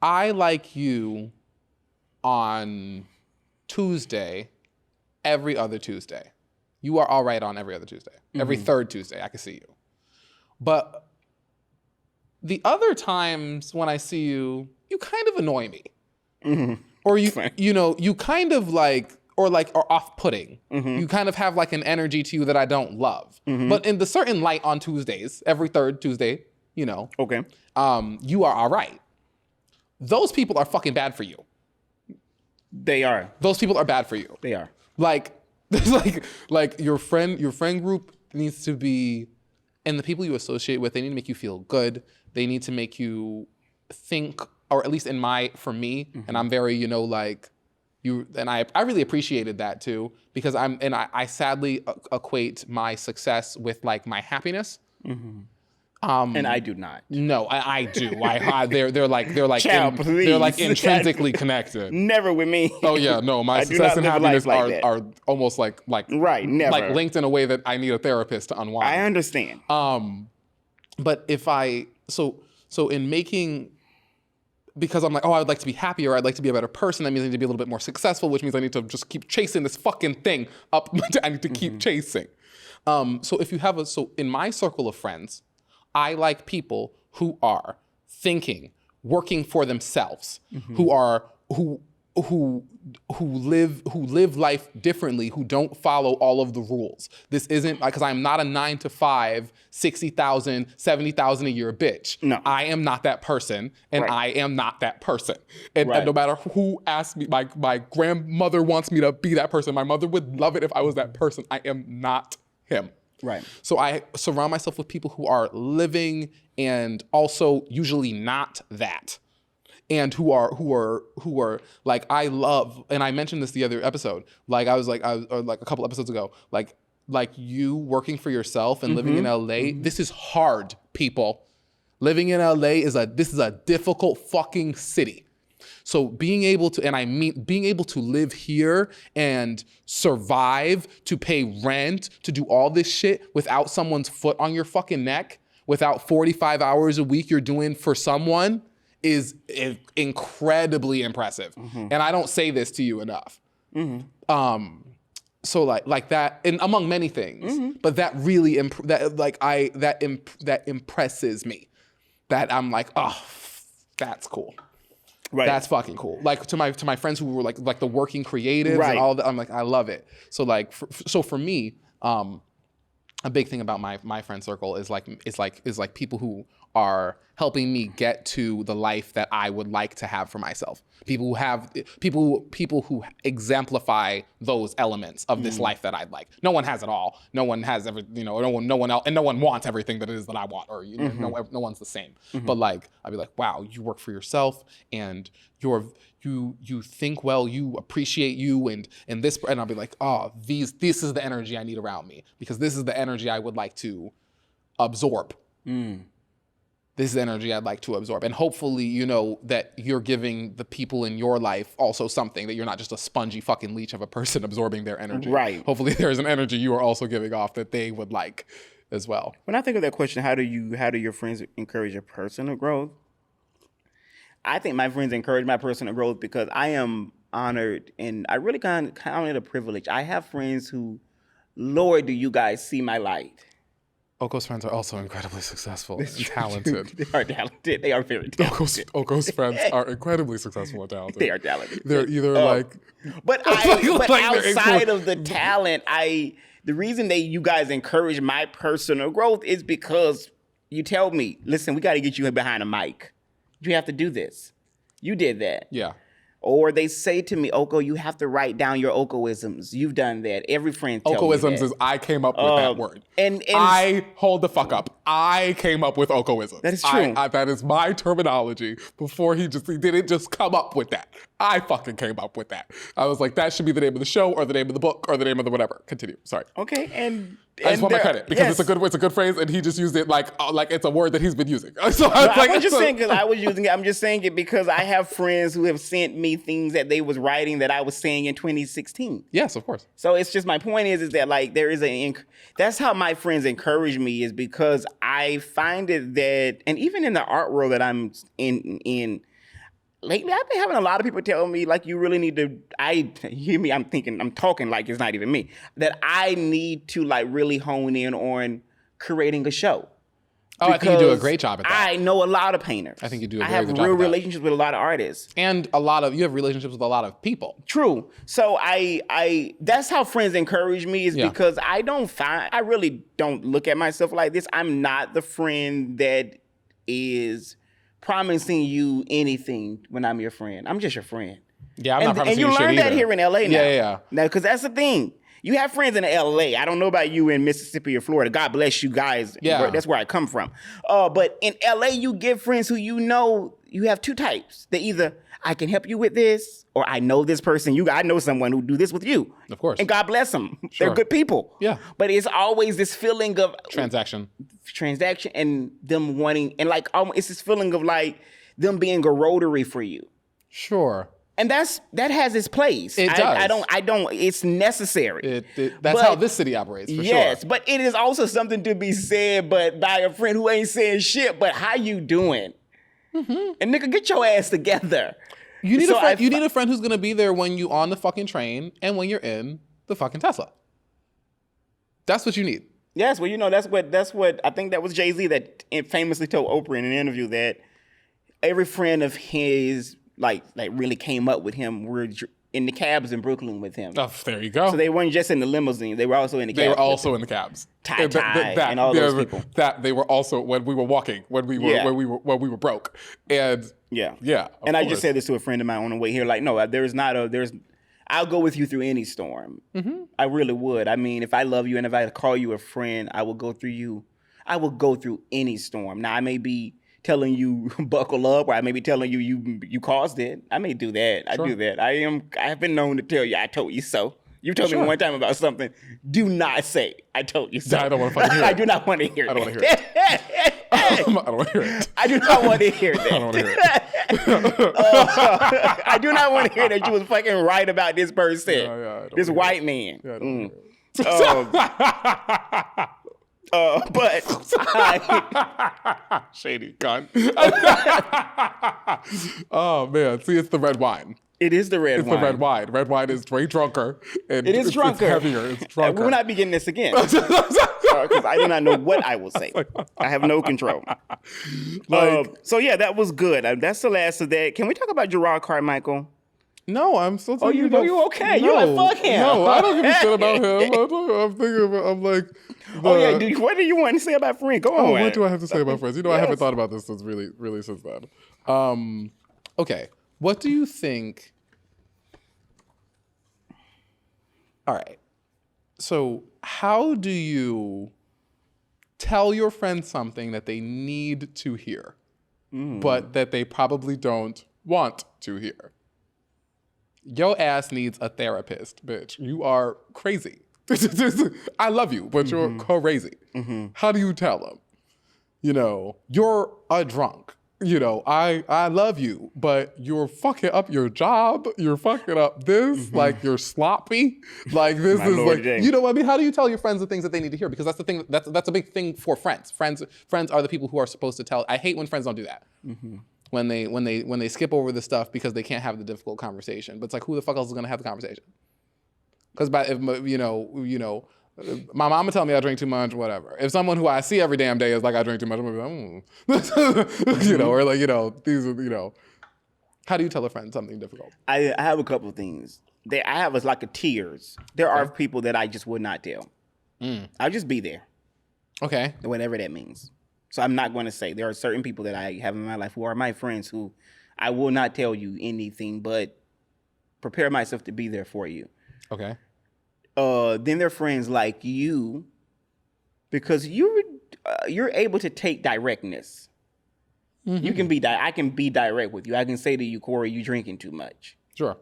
I like you on Tuesday, every other Tuesday. You are all right on every other Tuesday. Every third Tuesday, I can see you. But the other times when I see you, you kind of annoy me. or you kind of like, or off-putting. You kind of have like an energy to you that I don't love. But in the certain light on Tuesdays, every third Tuesday, Okay. You are all right. Those people are fucking bad for you. They are. Those people are bad for you. They are. Like your friend group needs to be, and the people you associate with, they need to make you feel good. They need to make you think, or at least for me, and I'm very, like, and I really appreciated that too, because I sadly equate my success with like my happiness. And I do not. No, I do. They're like Child, they're like please. intrinsically connected. Never with me. Oh yeah, no, my I do success not and live life happiness like are almost like right, never. like linked in a way that I need a therapist to unwind. I understand. But if so in making, because I'm like, I would like to be happier, I'd like to be a better person, that means I need to be a little bit more successful, which means I need to just keep chasing this fucking thing up. I need to keep chasing. So in my circle of friends, I like people who are thinking, working for themselves, who live life differently, who don't follow all of the rules. This isn't, because I'm not a 9-to-5, 60,000, 70,000 a year bitch. No. I am not that person, and Right. I am not that person. And Right. no matter who asks me, my grandmother wants me to be that person. My mother would love it if I was that person. I am not him. Right. So I surround myself with people who are living and also usually not that. And who are like, I love, and I mentioned this the other episode, like I was like a couple episodes ago, like you working for yourself and living in LA, this is hard, people. Living in LA this is a difficult fucking city. So being able to live here and survive, to pay rent, to do all this shit without someone's foot on your fucking neck, without 45 hours a week you're doing for someone, is incredibly impressive. And I don't say this to you enough. So like that, and among many things, but that really that impresses me. That I'm like, oh, that's cool. Right. That's fucking cool. Like to my friends who were like the working creatives Right. and all that, I'm like, I love it. So like, for me, a big thing about my friend circle is like people who are helping me get to the life that I would like to have for myself. People who exemplify those elements of this life that I'd like. No one has it all. No one has no one else, and no one wants everything that it is that I want, or no one's the same. But like, I'd be like, wow, you work for yourself, and you think well, you appreciate you, and this, and I'll be like, oh, this is the energy I need around me, because this is the energy I would like to absorb. This is the energy I'd like to absorb. And hopefully, that you're giving the people in your life also something, that you're not just a spongy fucking leech of a person absorbing their energy. Right. Hopefully there's an energy you are also giving off that they would like as well. When I think of that question, how do your friends encourage your personal growth? I think my friends encourage my personal growth because I am honored, and I really count it a privilege. I have friends who, Lord, do you guys see my light? Oko's friends are also incredibly successful and talented. They are talented. They are very talented. Oko's friends are incredibly successful and talented. They are talented. They're either But outside of the talent, the reason you guys encourage my personal growth is because you tell me, listen, we got to get you behind a mic. You have to do this. You did that. Yeah. Or they say to me, Oko, you have to write down your Okoisms. You've done that. Every friend tells me Okoisms that. is, I came up with that word. And I hold the fuck up. I came up with Okoisms. That is true. That is my terminology. Before he didn't just come up with that. I fucking came up with that. I was like, that should be the name of the show, or the name of the book, or the name of the whatever. Continue. Sorry. Okay, and I just want my credit because yes. it's a good phrase, and he just used it like it's a word that he's been using. So I was just saying because I was using it. I'm just saying it because I have friends who have sent me things that they was writing that I was saying in 2016. Yes, of course. So it's just, my point is that like there is that's how my friends encourage me, is because I find it that, and even in the art world that I'm in lately, I've been having a lot of people tell me, like, you really need to, I'm talking like it's not even me, that I need to like really hone in on creating a show. Oh, I think you do a great job at that. I know a lot of painters. I think you do a I very good have job real at that. relationships with a lot of artists. And you have relationships with a lot of people. True. So I that's how friends encourage me is because I really don't look at myself like this. I'm not the friend that is promising you anything when I'm your friend. I'm just your friend. Yeah, I'm not promising you you shit learn that either. here in LA now. Yeah. Now, because that's the thing. You have friends in LA. I don't know about you in Mississippi or Florida. God bless you guys. Yeah. That's where I come from. But in LA, you get friends who you know, you have two types. They either, I can help you with this, or I know this person. I know someone who do this with you. Of course. And God bless them. Sure. They're good people. Yeah. But it's always this feeling of Transaction and them wanting, and like, it's this feeling of like them being a rotary for you. Sure. And that has its place. It does. I don't. It's necessary. That's how this city operates. For yes, sure. but it is also something to be said, but by a friend who ain't saying shit. But how you doing? Mm-hmm. And nigga, get your ass together. You need a friend. You need a friend who's gonna be there when you on the fucking train and when you're in the fucking Tesla. That's what you need. Yes, well, that's what I think that was Jay-Z that famously told Oprah in an interview that every friend of his like really came up with him were in the cabs in Brooklyn with him. Oh, there you go. So they weren't just in the limousine; they were also in the cabs. They were also in the cabs. Ty and all those people. That they were also when we were walking, when we were broke, and yeah. And I just said this to a friend of mine on the way here. Like, no, I'll go with you through any storm. Mm-hmm. I really would. I mean, if I love you and if I call you a friend, I will go through you. I will go through any storm. Now, I may be telling you buckle up, or I may be telling you caused it. I may do that. Sure. I do that. I have been known to tell you I told you so. You told me one time about something. Do not say I told you so. I don't want to fucking hear it. I do not want to hear it. I don't want to hear it. I don't want to hear it. I do not want to hear that. I don't want to hear it. I do not want to hear that you was fucking right about this person. This white man. But shady cunt. Oh man, see, it's the red wine. It is the red wine. It's the red wine. Red wine is way drunker. And it is drunker. It's heavier. It's drunker. We'll not begin this again. Because I do not know what I will say. I have no control. So yeah, that was good. That's the last of that. Can we talk about Jerrod Carmichael? No, I'm still thinking about... you okay? No, you're like, fuck him. No, I don't give a shit about him. I'm thinking about, I'm like... what do you want to say about Friends? Go on. What do I have to say about Friends? I haven't thought about this since really since then. Okay. What do you think... All right. So how do you tell your friend something that they need to hear, but that they probably don't want to hear? Your ass needs a therapist, bitch. You are crazy. I love you, but you're crazy. Mm-hmm. How do you tell them? You're a drunk. I love you, but you're fucking up your job. You're fucking up this. Mm-hmm. Like, you're sloppy. Like, this is like, you know what I mean? How do you tell your friends the things that they need to hear? Because that's the thing. That's a big thing for friends. Friends are the people who are supposed to tell. I hate when friends don't do that. Mm-hmm. When they skip over the stuff because they can't have the difficult conversation. But it's like, who the fuck else is gonna have the conversation? Because my mama tell me I drink too much, whatever. If someone who I see every damn day is like, I drink too much, I'm gonna be like, or like, these are, how do you tell a friend something difficult? I have a couple of things. I have like a tiers. There are people that I just would not tell. I'll just be there. Okay. Whatever that means. So I'm not going to say. There are certain people that I have in my life who are my friends who I will not tell you anything but prepare myself to be there for you. Okay. Then there are friends like you because you're able to take directness. Mm-hmm. You can be I can be direct with you. I can say to you, Corey, you drinking too much. Sure.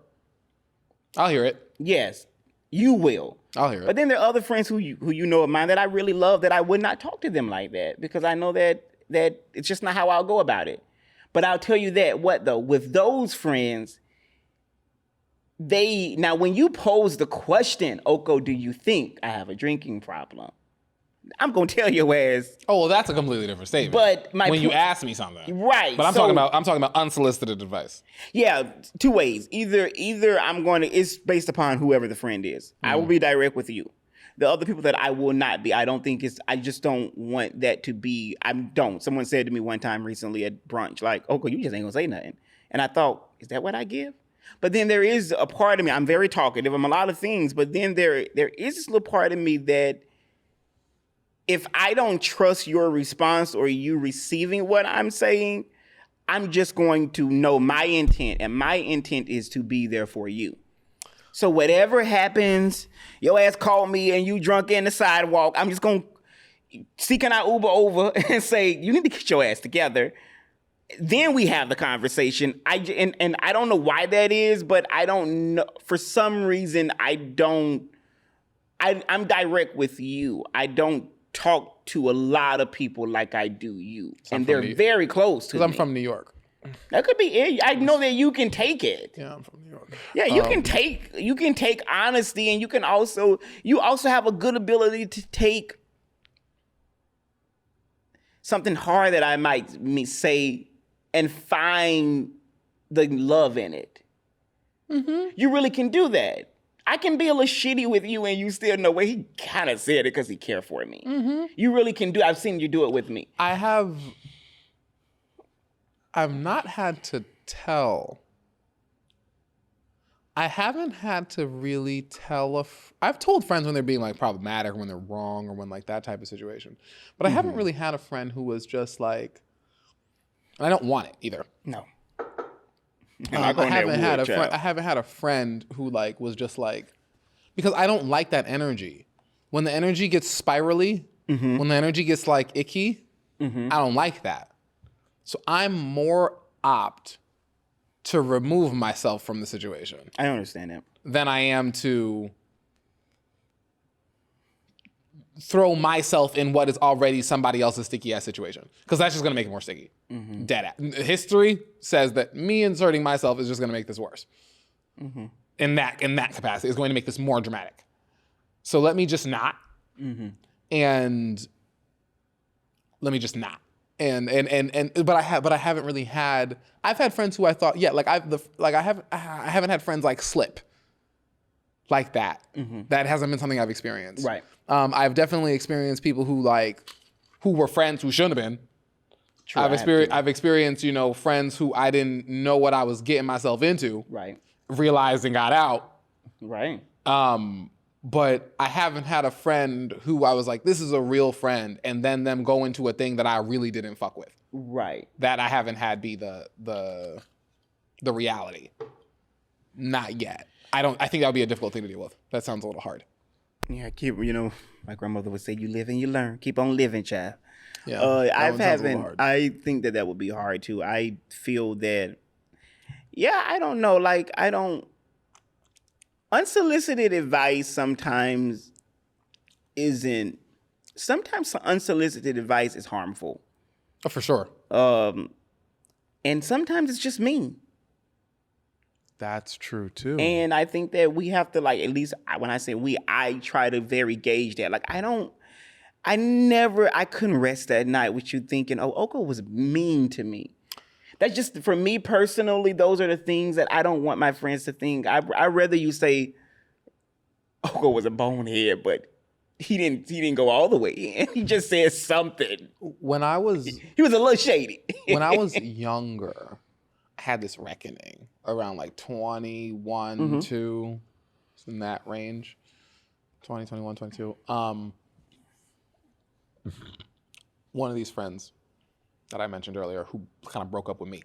I'll hear it. Yes, you will. I'll hear it. But then there are other friends who you know of mine that I really love that I would not talk to them like that because I know that it's just not how I'll go about it. But I'll tell you that with those friends, now when you pose the question, Oko, do you think I have a drinking problem? I'm gonna tell your ass. Oh, well, that's a completely different statement. But when you ask me something, right? But I'm talking about unsolicited advice. Yeah, two ways. Either it's based upon whoever the friend is. I will be direct with you. The other people that I will not be, I just don't want that to be, Someone said to me one time recently at brunch, like, okay, you just ain't gonna say nothing. And I thought, is that what I give? But then there is a part of me, I'm very talkative, I'm a lot of things, but then there is this little part of me that if I don't trust your response or you receiving what I'm saying, I'm just going to know my intent, and my intent is to be there for you. So whatever happens, your ass called me and you drunk in the sidewalk, I'm just going to can I Uber over and say, you need to get your ass together. Then we have the conversation. And I don't know why that is, but I don't know. For some reason, I'm direct with you. I don't talk to a lot of people like I do you. And they're very close to me. Because I'm from New York. That could be it. I know that you can take it. Yeah, I'm from New York. Yeah, you can take honesty, and you also have a good ability to take something hard that I might say and find the love in it. Mm-hmm. You really can do that. I can be a little shitty with you and you still know, well, he kind of said it because he cared for me. Mm-hmm. You really can do. I've seen you do it with me. I've not had to tell. I haven't had to really tell I've told friends when they're being like problematic or when they're wrong or when like that type of situation. But I haven't really had a friend who was just like, and I don't want it either. No. I haven't had a friend who like was just like, because I don't like that energy. When the energy gets spirally, when the energy gets like icky, I don't like that. So I'm more apt to remove myself from the situation. I understand that. Than I am to throw myself in what is already somebody else's sticky ass situation. Because that's just gonna make it more sticky. Dead ass. History says that me inserting myself is just gonna make this worse. In that capacity, it's going to make this more dramatic. So let me just not. And let me just not. But I haven't really had. I've had friends who I thought, yeah, I haven't had friends like slip like that. That hasn't been something I've experienced. Right. I've definitely experienced people who were friends who shouldn't have been. True, I've experienced, friends who I didn't know what I was getting myself into. Right. Realized and got out. Right. But I haven't had a friend who I was like, this is a real friend, and then them go into a thing that I really didn't fuck with. Right. That I haven't had be the reality. Not yet. I think that would be a difficult thing to deal with. That sounds a little hard. Yeah, my grandmother would say, you live and you learn. Keep on living, child. Yeah. I think that would be hard too. I feel that, I don't know. Unsolicited advice sometimes unsolicited advice is harmful. Oh, for sure. And sometimes it's just mean. That's true too. And I think that we have to at least when I say we, I try to very gauge that. I couldn't rest that night with you thinking, oh, Oko was mean to me. That's just, for me personally, those are the things that I don't want my friends to think. I'd rather you say Oko was a bonehead, but he didn't go all the way in. He just said something. He was a little shady. When I was younger, I had this reckoning around 21, 2, in that range. 20, 21, 22. One of these friends that I mentioned earlier who kind of broke up with me.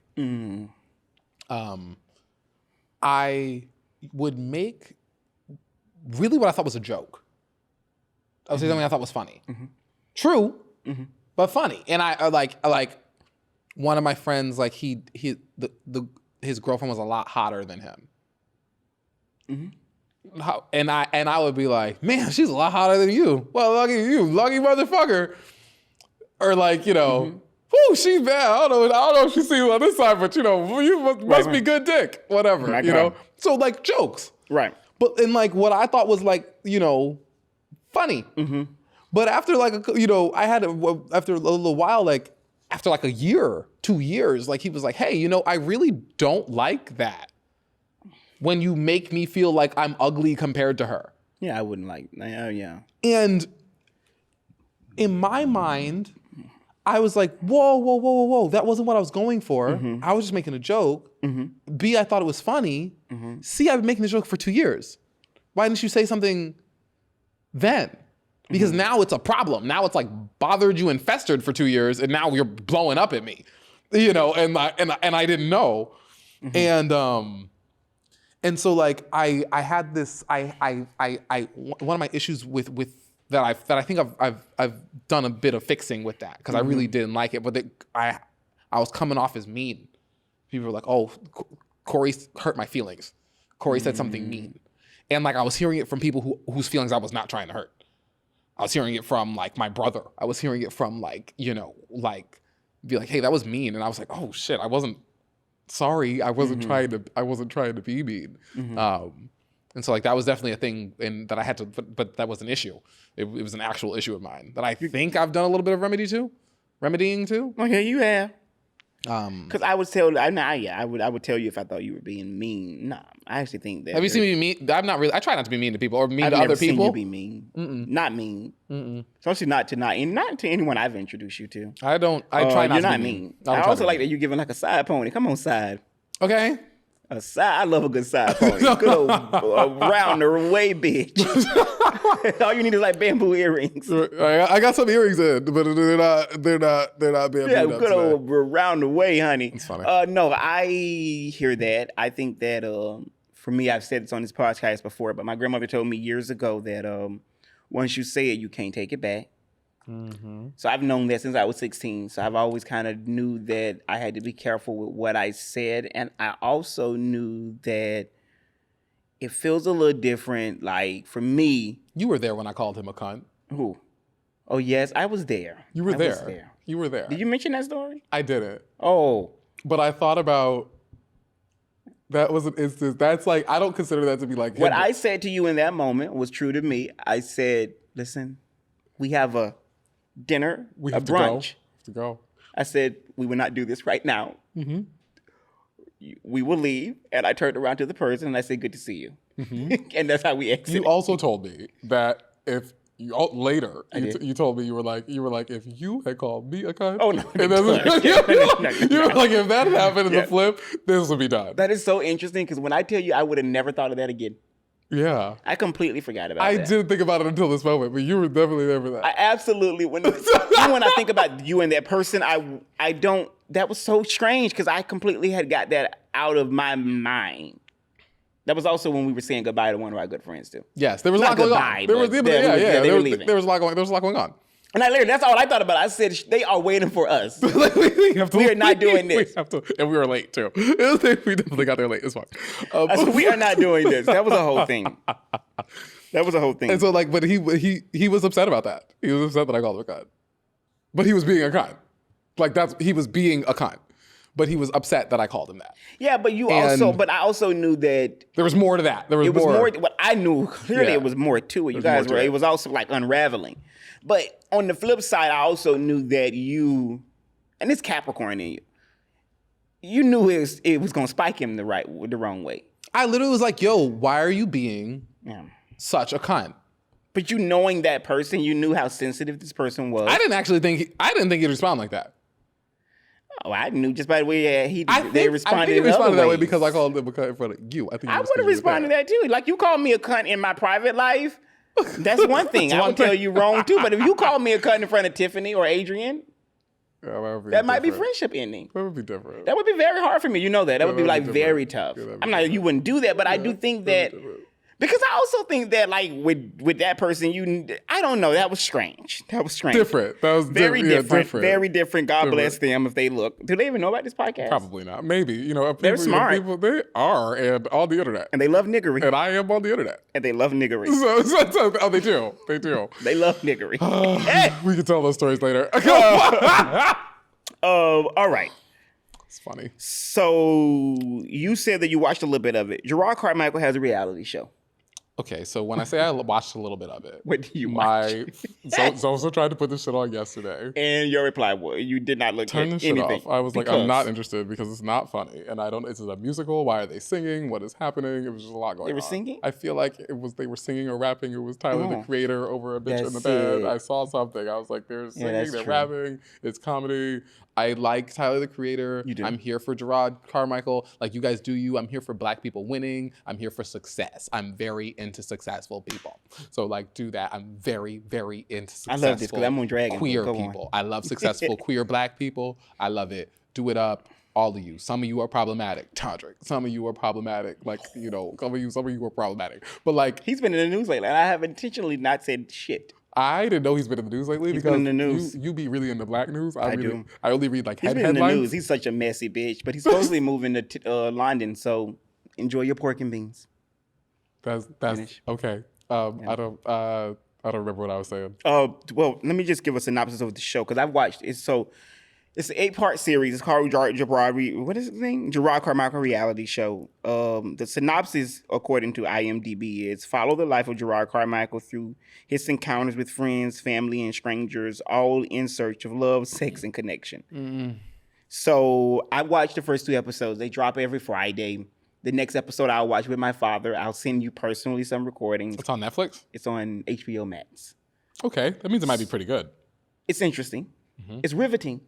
I would make really what I thought was a joke. I would say something I thought was funny. True, but funny. And I like one of my friends, his girlfriend was a lot hotter than him. And I would be like, man, she's a lot hotter than you. Well, lucky you, lucky motherfucker. Or whoo, she's bad. I don't know if she sees on this side, but you must be good dick. Whatever, Right. So jokes. Right. But in what I thought was funny. But after I had after a little while, after a year, 2 years, he was like, hey, I really don't like that when you make me feel like I'm ugly compared to her. Yeah, I wouldn't like. Yeah. And in my mind, I was like, whoa. That wasn't what I was going for. I was just making a joke. B, I thought it was funny. C, I've been making the joke for 2 years. Why didn't you say something then? Because now it's a problem. Now it's like bothered you and festered for 2 years, and now you're blowing up at me, and I didn't know, and so like I had this I one of my issues with that I think I've done a bit of fixing with that because I really didn't like it, but I was coming off as mean. People were like, "Oh, Corey hurt my feelings. Corey said something mean," and like I was hearing it from people whose feelings I was not trying to hurt. I was hearing it from like my brother. I was hearing it from like like be like, "Hey, that was mean," and I was like, "Oh shit, I wasn't sorry. I wasn't trying to be mean." And so like that was definitely a thing, and that I had to, but that was an issue. It was an actual issue of mine that I think I've done a little bit of remedying too. Okay, you have. Because I would tell, I would tell you if I thought you were being mean. Nah, I actually think that. Have you seen me mean? I'm not really. I try not to be mean to people or mean I've to never other people. Seen you be mean. Not mean. Especially not to anyone I've introduced you to. I don't. I try not you're to not be mean. I also like that you're giving like a side pony. Come on, side. Okay. A side. I love a good side pony. Good old round the way bitch. All you need is like bamboo earrings. I got some earrings in, but they're not bamboo. Yeah, good old round the way, honey. It's funny. No, I hear that. I think that for me, I've said this on this podcast before, but my grandmother told me years ago that once you say it, you can't take it back. So I've known that since I was 16. So I've always kind of knew that I had to be careful with what I said. And I also knew that it feels a little different. Like for me. You were there when I called him a cunt. Who? Oh, yes, I was there. You were there. You were there. Did you mention that story? I didn't. Oh. But I thought about, that was an instance. That's like, I don't consider that to be like. What I said to you in that moment was true to me. I said, listen, we have a dinner, a brunch. To go. I said, we will not do this right now. We will leave. And I turned around to the person and I said, good to see you. And that's how we exited. You also told me that if you, later, you told me you were like, if you had called me a cunt. Oh, no. You were like, if that happened in the flip, this would be done. That is so interesting because when I tell you, I would have never thought of that again. Yeah. I completely forgot about that. I didn't think about it until this moment, but you were definitely there for that. I absolutely, when I think about you and that person, I don't, that was so strange because I completely had got that out of my mind. That was also when we were saying goodbye to one of our good friends too. Yes, there was a lot going on. There was a lot going on. And that's all I thought about. I said, they are waiting for us. We are not doing this. And we were late too. We definitely got there late. It's fine. So we are not doing this. That was a whole thing. And so like, but he was upset about that. He was upset that I called him a cunt. But he was being a cunt. Like he was being a cunt. But he was upset that I called him that. Yeah, but I also knew that there was more to that. It was more. What I knew clearly, it was more to it. It was also like unraveling. But on the flip side, I also knew that you, and it's Capricorn in you knew it was gonna spike him the wrong way. I literally was like, "Yo, why are you being such a cunt?" But you knowing that person, you knew how sensitive this person was. I didn't think he'd respond like that. Oh, I knew just by the way they responded. I think he responded that way ways. Because I called him a cunt in front of you. I would have responded to that too. Like you called me a cunt in my private life. That's one thing. I would tell you wrong too. But if you call me a cunt in front of Tiffany or Adrian, that might be friendship ending. That would be different. That would be very hard for me. You know that. That would be like very tough. I'm not. You wouldn't do that, but I do think that. Because I also think that, like, with that person, I don't know, that was strange. Different. That was very different. Very different. God bless them if they look. Do they even know about this podcast? Probably not. Maybe. They're smart. They are, and on the internet. And they love niggery. And I am on the internet. And they love niggery. So they do. They do. They love niggery. We can tell those stories later. All right. It's funny. So you said that you watched a little bit of it. Jerrod Carmichael has a reality show. Okay, so when I say I watched a little bit of it, What do you watch? Zosa tried to put this shit on yesterday. And your reply was, you did not look Turn at this shit anything. off. I was like, I'm not interested because it's not funny, and I don't. Is it a musical? Why are they singing? What is happening? It was just a lot going on. They were singing? I feel like they were singing or rapping. It was Tyler the Creator over a bitch in the That's bed. it. I saw something. I was like, they're singing, that's they're true. rapping. It's comedy. I like Tyler the Creator. You do. I'm here for Jerrod, Carmichael. Like, you guys do you. I'm here for Black people winning. I'm here for success. I'm very into successful people. So, like, do that. I'm very, very into successful I love this because I'm on Dragon. queer Go people. on. I love successful queer Black people. I love it. Do it up. All of you. Some of you are problematic. Todrick. Some of you are problematic. Like, you know, some of you are problematic. But, like, He's been in the news lately, and I have intentionally not said shit. I didn't know he's been in the news lately He's because been in the news. You be really into Black news. I do. I only read like He's been headlines. in the news. He's such a messy bitch, but he's supposedly moving to London, so enjoy your pork and beans. That's Finish. okay. I don't remember what I was saying. Well, let me just give a synopsis of the show because I've watched it. So it's an 8-part series. It's called Jerrod. What is his name? Jerrod Carmichael reality show. The synopsis, according to IMDb, is follow the life of Jerrod Carmichael through his encounters with friends, family, and strangers, all in search of love, sex, and connection. Mm. So I watched the first 2 episodes. They drop every Friday. The next episode I'll watch with my father. I'll send you personally some recordings. It's on Netflix? It's on HBO Max. Okay. That means it might be pretty good. It's interesting. It's riveting.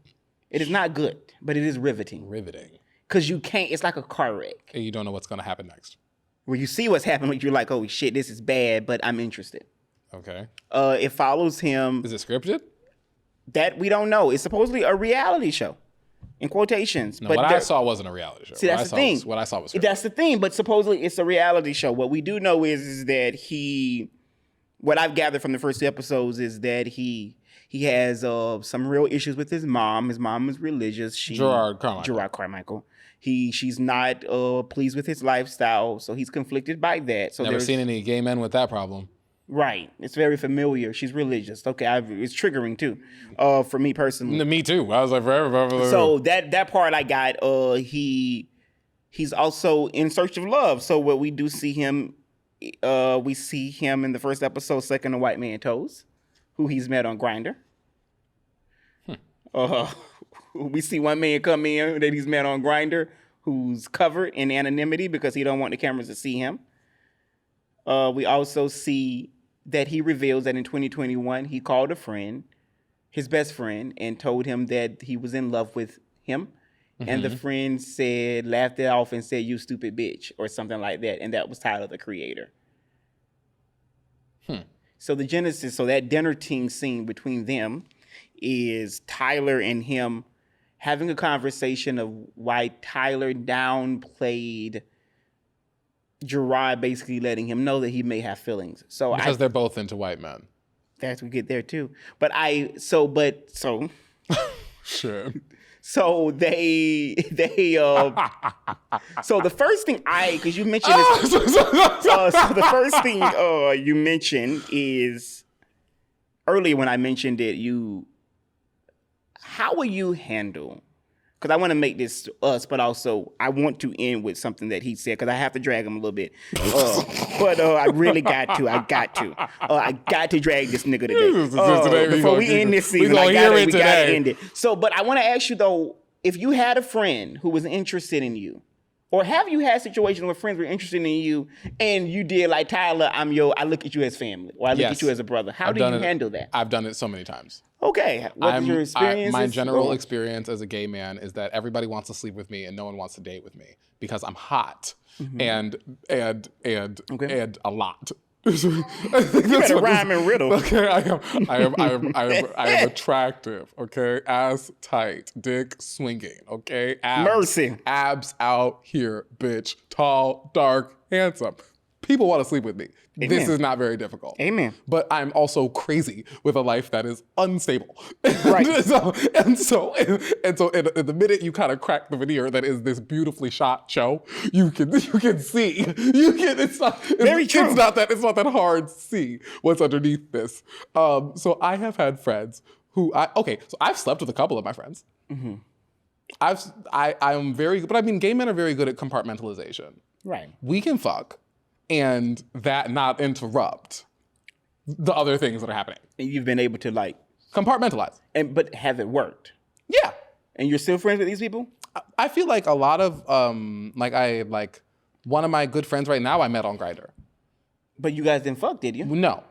It is not good, but it is riveting. Riveting. Because you can't, it's like a car wreck. And you don't know what's going to happen next. Where you see what's happening, you're like, oh shit, this is bad, but I'm interested. Okay. It follows him. Is it scripted? That we don't know. It's supposedly a reality show. In quotations. No, but what I saw wasn't a reality show. See, that's the thing. What I saw was scripted. That's the thing, but supposedly it's a reality show. What we do know is that what I've gathered from the first 2 episodes is that he has some real issues with his mom. His mom is religious. Jerrod Carmichael. She's not pleased with his lifestyle, so he's conflicted by that. So Never seen any gay men with that problem. Right. It's very familiar. She's religious. Okay, it's triggering too, for me personally. Me too. I was like, forever. So that part I got. He's also in search of love. So what we do see him, we see him in the first episode sucking a white man toes, who he's met on Grindr. We see one man come in that he's met on Grindr, who's covered in anonymity because he don't want the cameras to see him. We also see that he reveals that in 2021 he called a friend, his best friend, and told him that he was in love with him. Mm-hmm. And the friend laughed it off and said, "You stupid bitch," or something like that. And that was Tyler the Creator. So the genesis, so that dinner team scene between them is Tyler and him having a conversation of why Tyler downplayed Jerrod, basically letting him know that he may have feelings. So because they're both into white men. That's we get there too. So Sure. So they so the first thing because you mentioned this, so the first thing you mentioned is earlier when I mentioned it, how will you handle, because I want to make this us, but also I want to end with something that he said, because I have to drag him a little bit. But I really got to. I got to drag this nigga today. Before we end this season, we gotta end it. So, but I want to ask you though, if you had a friend who was interested in you, or have you had situations where friends were interested in you and you did like, Tyler, I look at you as family, or I look at you as a brother. How do you handle that? I've done it so many times. Okay. What's your experience? My general experience as a gay man is that everybody wants to sleep with me and no one wants to date with me because I'm hot and a lot. You better rhyme and riddle. Okay, I am attractive. Okay, ass tight, dick swinging. Okay, abs out here, bitch. Tall, dark, handsome. People want to sleep with me. Amen. This is not very difficult. Amen. But I'm also crazy with a life that is unstable. Right. and so in the minute you kind of crack the veneer that is this beautifully shot show, you can see. It's not that hard to see what's underneath this. So I have had friends who so I've slept with a couple of my friends. Mm-hmm. I am very good, but I mean, gay men are very good at compartmentalization. Right. We can fuck. and that not interrupt the other things that are happening. And you've been able to like compartmentalize. But have it worked? Yeah. And you're still friends with these people? I feel like a lot of one of my good friends right now I met on Grindr. But you guys didn't fuck, did you? No.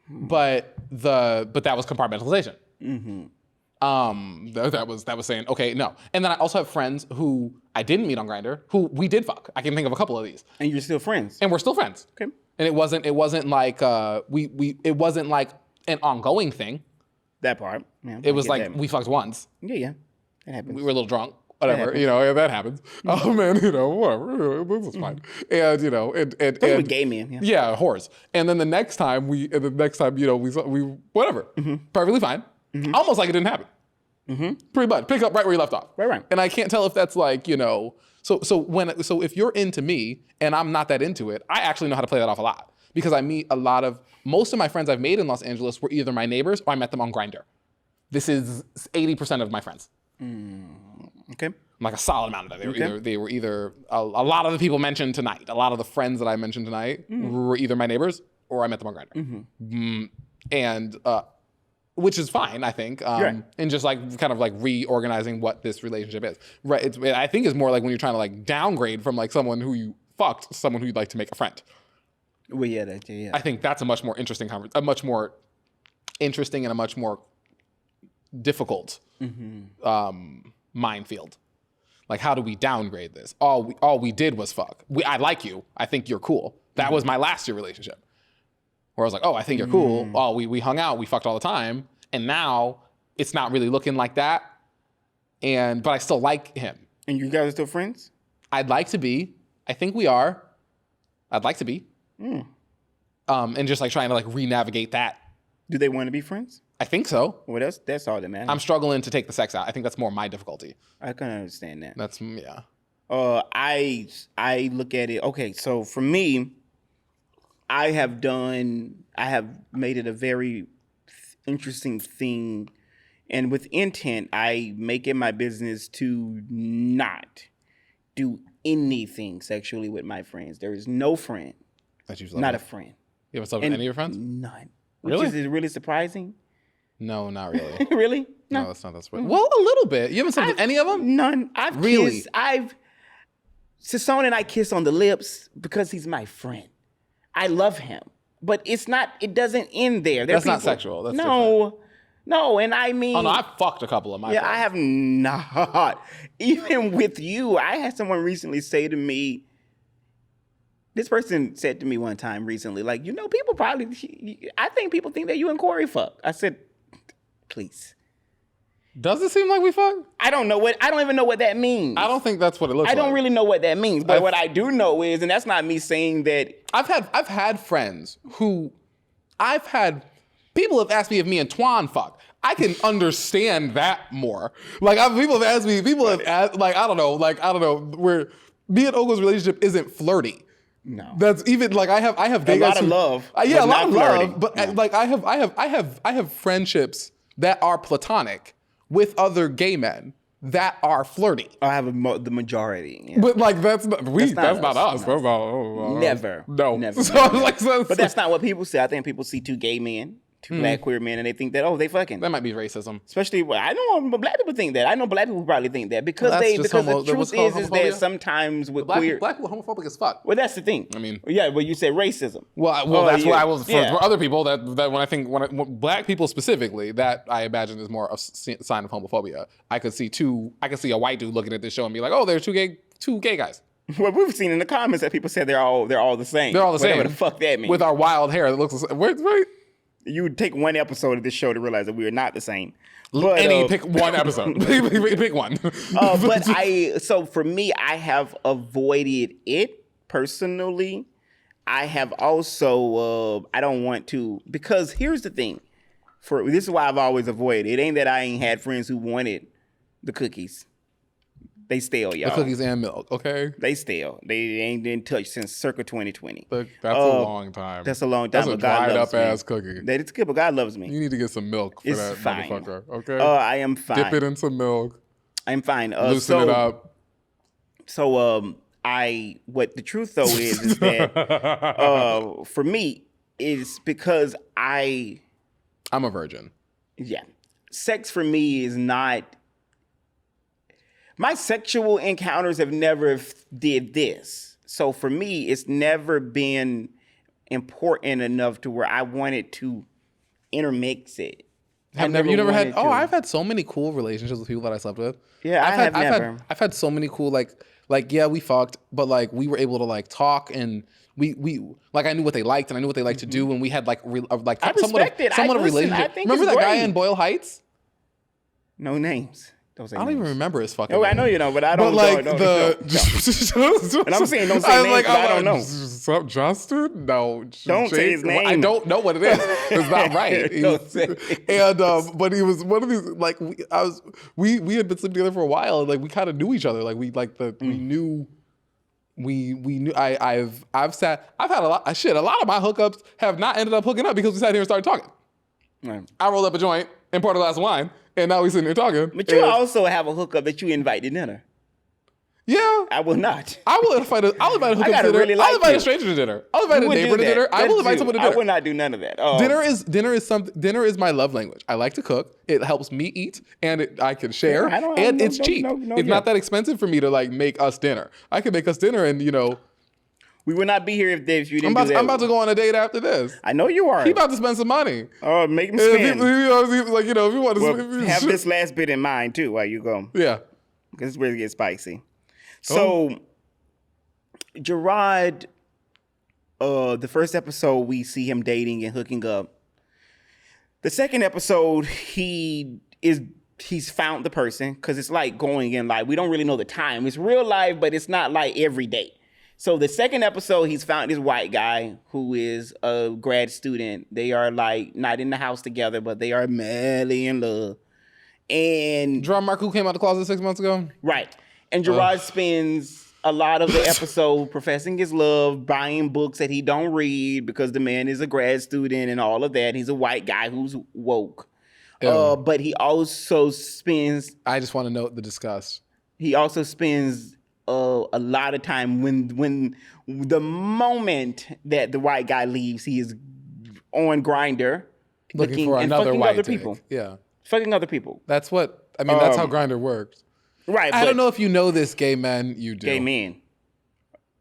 But that was compartmentalization. Mm-hmm. That was saying, okay, no. And then I also have friends who I didn't meet on Grindr, who we did fuck. I can think of a couple of these. And you're still friends? And we're still friends. Okay. And it wasn't like it wasn't like an ongoing thing. That part. Yeah, it was like we fucked once. Yeah. That happens. We were a little drunk. Whatever, that happens. Whatever, this is fine. And, with gay men, yeah, whores. And then the next time, we whatever, perfectly fine. Almost like it didn't happen. Pretty much, pick up right where you left off. Right. And I can't tell if that's like, so if you're into me and I'm not that into it, I actually know how to play that off a lot because I meet most of my friends I've made in Los Angeles were either my neighbors or I met them on Grindr. This is 80% of my friends. Okay. Like a solid amount of that. They were either a lot of the people mentioned tonight, a lot of the friends that I mentioned tonight were either my neighbors or I met them on Grindr. And which is fine, I think. And just like kind of like reorganizing what this relationship is. Right. I think it's more like when you're trying to like downgrade from like someone who you fucked to someone who you'd like to make a friend. Well, yeah. I think that's a much more interesting conversation, a much more interesting and a much more difficult minefield. Like, how do we downgrade this? All we did was fuck. I like you. I think you're cool. That was my last year relationship. Where I was like, oh, I think you're cool. Oh, we hung out. We fucked all the time. And now it's not really looking like that. But I still like him. And you guys are still friends? I'd like to be. I think we are. I'd like to be. And just like trying to like re-navigate that. Do they want to be friends? I think so. Well, that's all that matters. I'm struggling to take the sex out. I think that's more my difficulty. I can understand that. That's, yeah. I look at it, okay, so for me, I have made it a very interesting thing. And with intent, I make it my business to not do anything sexually with my friends. There is no friend. Not a friend. You haven't slept with any of your friends? None. Really? Which is really surprising. No, not really. Really? No, that's not that sweet. Well, a little bit. You haven't slept with any of them? None. Sasson and I kiss on the lips because he's my friend. I love him. But it doesn't end there. That's not sexual. That's different. No, and I mean... Oh, no, I've fucked a couple of my friends. I have not. Even with you, I had someone recently say to me, this person said to me one time recently, like, people I think people think that you and Corey fuck. I said, please. Does it seem like we fuck? I don't even know what that means. I don't think that's what it looks like. I don't really know what that means. But what I do know is, and that's not me saying that... I've had friends who... People have asked me if me and Twan fuck. I can understand that more. Like, people have asked me, I don't know, where me and Ogo's relationship isn't flirty. No. That's even, like, I have gay guys a lot of love. Yeah, a lot of love. But, like, I have friendships that are platonic with other gay men that are flirty. I have the majority. Yeah. But like that's not us. No. Never. No. Never. But that's not what people say. I think people see two gay men, two black queer men, and they think that they fucking. That might be racism. Especially I don't know, but black people think that. I know black people probably think that because the truth is that sometimes with black queer people are homophobic as fuck. Well, that's the thing. I mean, well, you said racism. Well, that's what I was for other people that when black people specifically, that I imagine is more a sign of homophobia. I could see a white dude looking at this show and be like, oh, there's two gay guys. Well, we've seen in the comments that people said they're all the same. They're all the same. Whatever the fuck that means. With our wild hair that looks the same. Wait. You would take one episode of this show to realize that we are not the same. But, pick one episode. Pick one. So for me, I have avoided it personally. I have also, I don't want to, because here's the thing. This is why I've always avoided it. It ain't that I ain't had friends who wanted the cookies. They stale, y'all. The cookies and milk, okay? They stale. They ain't been touched since circa 2020. That's a long time. That's a long time. That's a dried up ass cookie. It's good, but God loves me. You need to get some milk for that fine. motherfucker, okay? I am fine. Dip it in some milk. I'm fine. Loosen it up. So what the truth though is that for me is because I'm a virgin. Yeah. Sex for me is not, my sexual encounters have never did this. So for me, it's never been important enough to where I wanted to intermix it. I've had so many cool relationships with people that I slept with. Yeah, I've had so many cool yeah, we fucked, but like we were able to like talk and we like I knew what they liked and I knew what they liked to do and we had like I respect it. somewhat of a relationship. Remember that guy in Boyle Heights? No names. I don't even remember his fucking name. I know you know, but I don't know. And I'm saying don't say names, but I don't know. What's up, Justin? No. Don't say his name. I don't know what it is. It's not right. But he was one of these, like, we had been sleeping together for a while, and like we kind of knew each other. Like we knew I've had a lot of my hookups have not ended up hooking up because we sat here and started talking. Right. I rolled up a joint and poured a glass of wine, and now we sitting here talking. But you also have a hookup that you invite to dinner. Yeah. I will not. I'll invite a hookup to dinner. Really I'll invite a stranger to dinner. I'll invite a neighbor to dinner. I will invite someone to dinner. I will not do none of that. Dinner is my love language. I like to cook. It helps me eat, and I can share. It's cheap. It's not that expensive for me to like make us dinner. I can make us dinner, and we would not be here if you didn't do that. I'm about to go on a date after this. I know you are. He about to spend some money. Oh, make him spend. If you want to have this last bit in mind too while you go. Yeah. Because it's where it gets spicy. So, Jerrod, the first episode, we see him dating and hooking up. The second episode, he's found the person because it's like going in life. We don't really know the time. It's real life, but it's not like every day. So the second episode, he's found this white guy who is a grad student. They are like not in the house together, but they are madly in love. And Jerrod Mark, who came out of the closet 6 months ago? Right. And Jerrod spends a lot of the episode professing his love, buying books that he don't read because the man is a grad student and all of that. He's a white guy who's woke. But he also spends... I just want to note the disgust. He also spends a lot of time when the moment that the white guy leaves, he is on Grindr looking for another white other people. Yeah. Fucking other people. That's how Grindr works. Right. I don't know if you know this, gay men. You do. Gay men.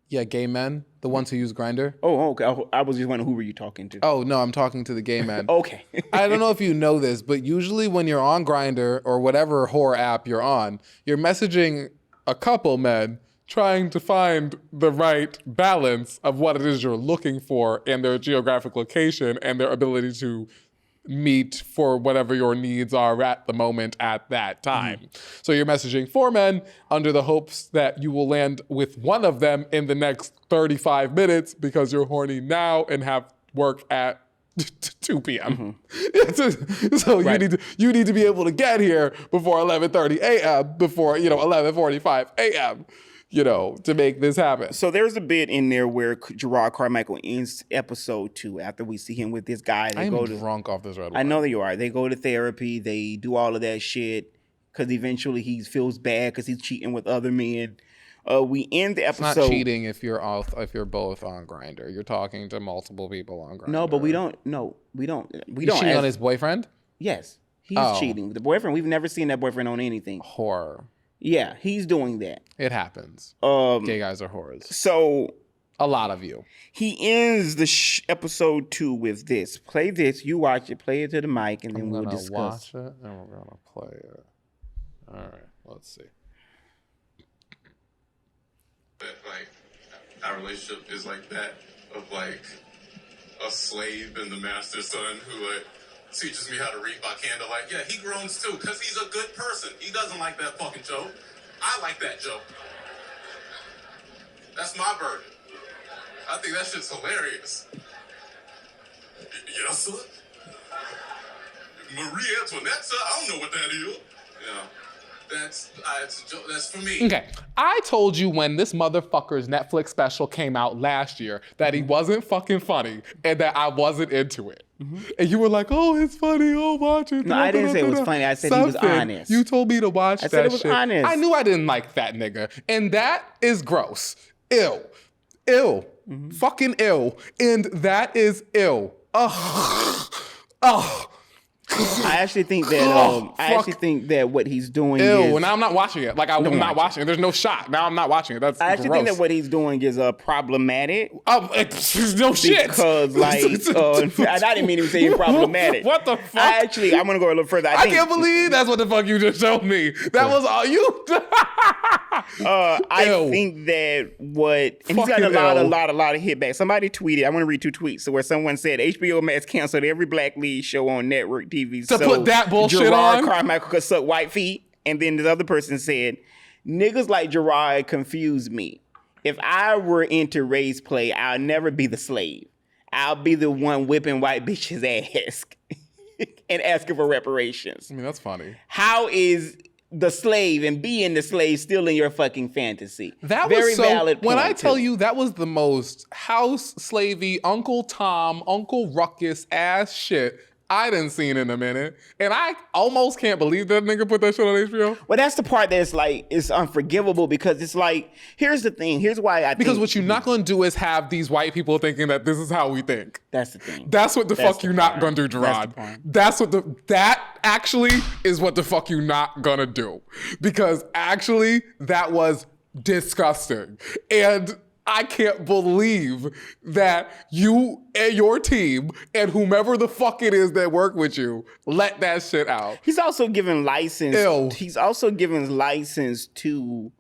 Yeah, gay men. The ones who use Grindr. Oh, okay. I was just wondering who were you talking to? Oh, no, I'm talking to the gay men. Okay. I don't know if you know this, but usually when you're on Grindr or whatever whore app you're on, you're messaging a couple men trying to find the right balance of what it is you're looking for and their geographic location and their ability to meet for whatever your needs are at the moment at that time. So you're messaging 4 men under the hopes that you will land with one of them in the next 35 minutes because you're horny now and have work at 2 p.m. So right. you need to be able to get here before 11:30 a.m. before 11:45 a.m. To make this happen. So there's a bit in there where Jerrod Carmichael ends episode 2 after we see him with this guy. I'm drunk off this red wine. I know that you are. They go to therapy. They do all of that shit because eventually he feels bad because he's cheating with other men. We end the episode. It's not cheating if you're both on Grindr. You're talking to multiple people on Grindr. No, but we don't. No, we don't. He's cheating on his boyfriend? Yes, he's cheating with the boyfriend. We've never seen that boyfriend on anything. Horror. Yeah, he's doing that. It happens. Gay guys are whores. So a lot of you. He ends the episode 2 with this. Play this. You watch it. Play it to the mic, and then we'll discuss. Watch it, and we're gonna play it. All right. Let's see. But our relationship is like that of like a slave and the master's son who teaches me how to read by candlelight. Yeah, he groans too, because he's a good person. He doesn't like that fucking joke. I like that joke. That's my burden. I think that shit's hilarious. Yes, sir. Marie Antoinette, sir? I don't know what that is. That's for me. Okay. I told you when this motherfucker's Netflix special came out last year that he wasn't fucking funny and that I wasn't into it. And you were like, "Oh, it's funny. Oh, watch it." No, I didn't say it was funny. I said he was honest. You told me to watch that shit. I said it was honest. I knew I didn't like that nigga. And that is gross. Ill. Ill. Fucking ill. And that is ill. Ugh. Ugh. I actually think that what he's doing is... and now I'm not watching it. Like, I'm not watching it. There's no shot. Now I'm not watching it. That's I actually gross. think that what he's doing is problematic. No shit. Because, like, I didn't mean to say problematic. What the fuck? I'm going to go a little further. I can't believe that's what the fuck you just showed me. That was all you... I think that and he's got a lot of hit back. Somebody tweeted, I want to read 2 tweets, where someone said HBO Max canceled every black lead show on network TV to put that bullshit Jerrod on. Carmichael could suck white feet. And then the other person said, niggas like Jerrod confuse me. If I were into race play, I'll never be the slave. I'll be the one whipping white bitches' ass and asking for reparations. I mean, that's funny. How is the slave and being the slave still in your fucking fantasy? That Very was so, valid point, when I tell too. you that was the most house slavey, Uncle Tom, Uncle Ruckus ass shit I done seen in a minute. And I almost can't believe that nigga put that shit on HBO. Well, that's the part that's like, it's unforgivable because it's like, here's the thing. Here's why I Because think, what you're not going to do is have these white people thinking that this is how we think. That's the thing. That's what the fuck you're not going to do, That's the Jerrod. point. That actually is what the fuck you're not going to do. Because actually, that was disgusting. And I can't believe that you and your team and whomever the fuck it is that work with you let that shit out. He's also given license. Ew. He's also given license to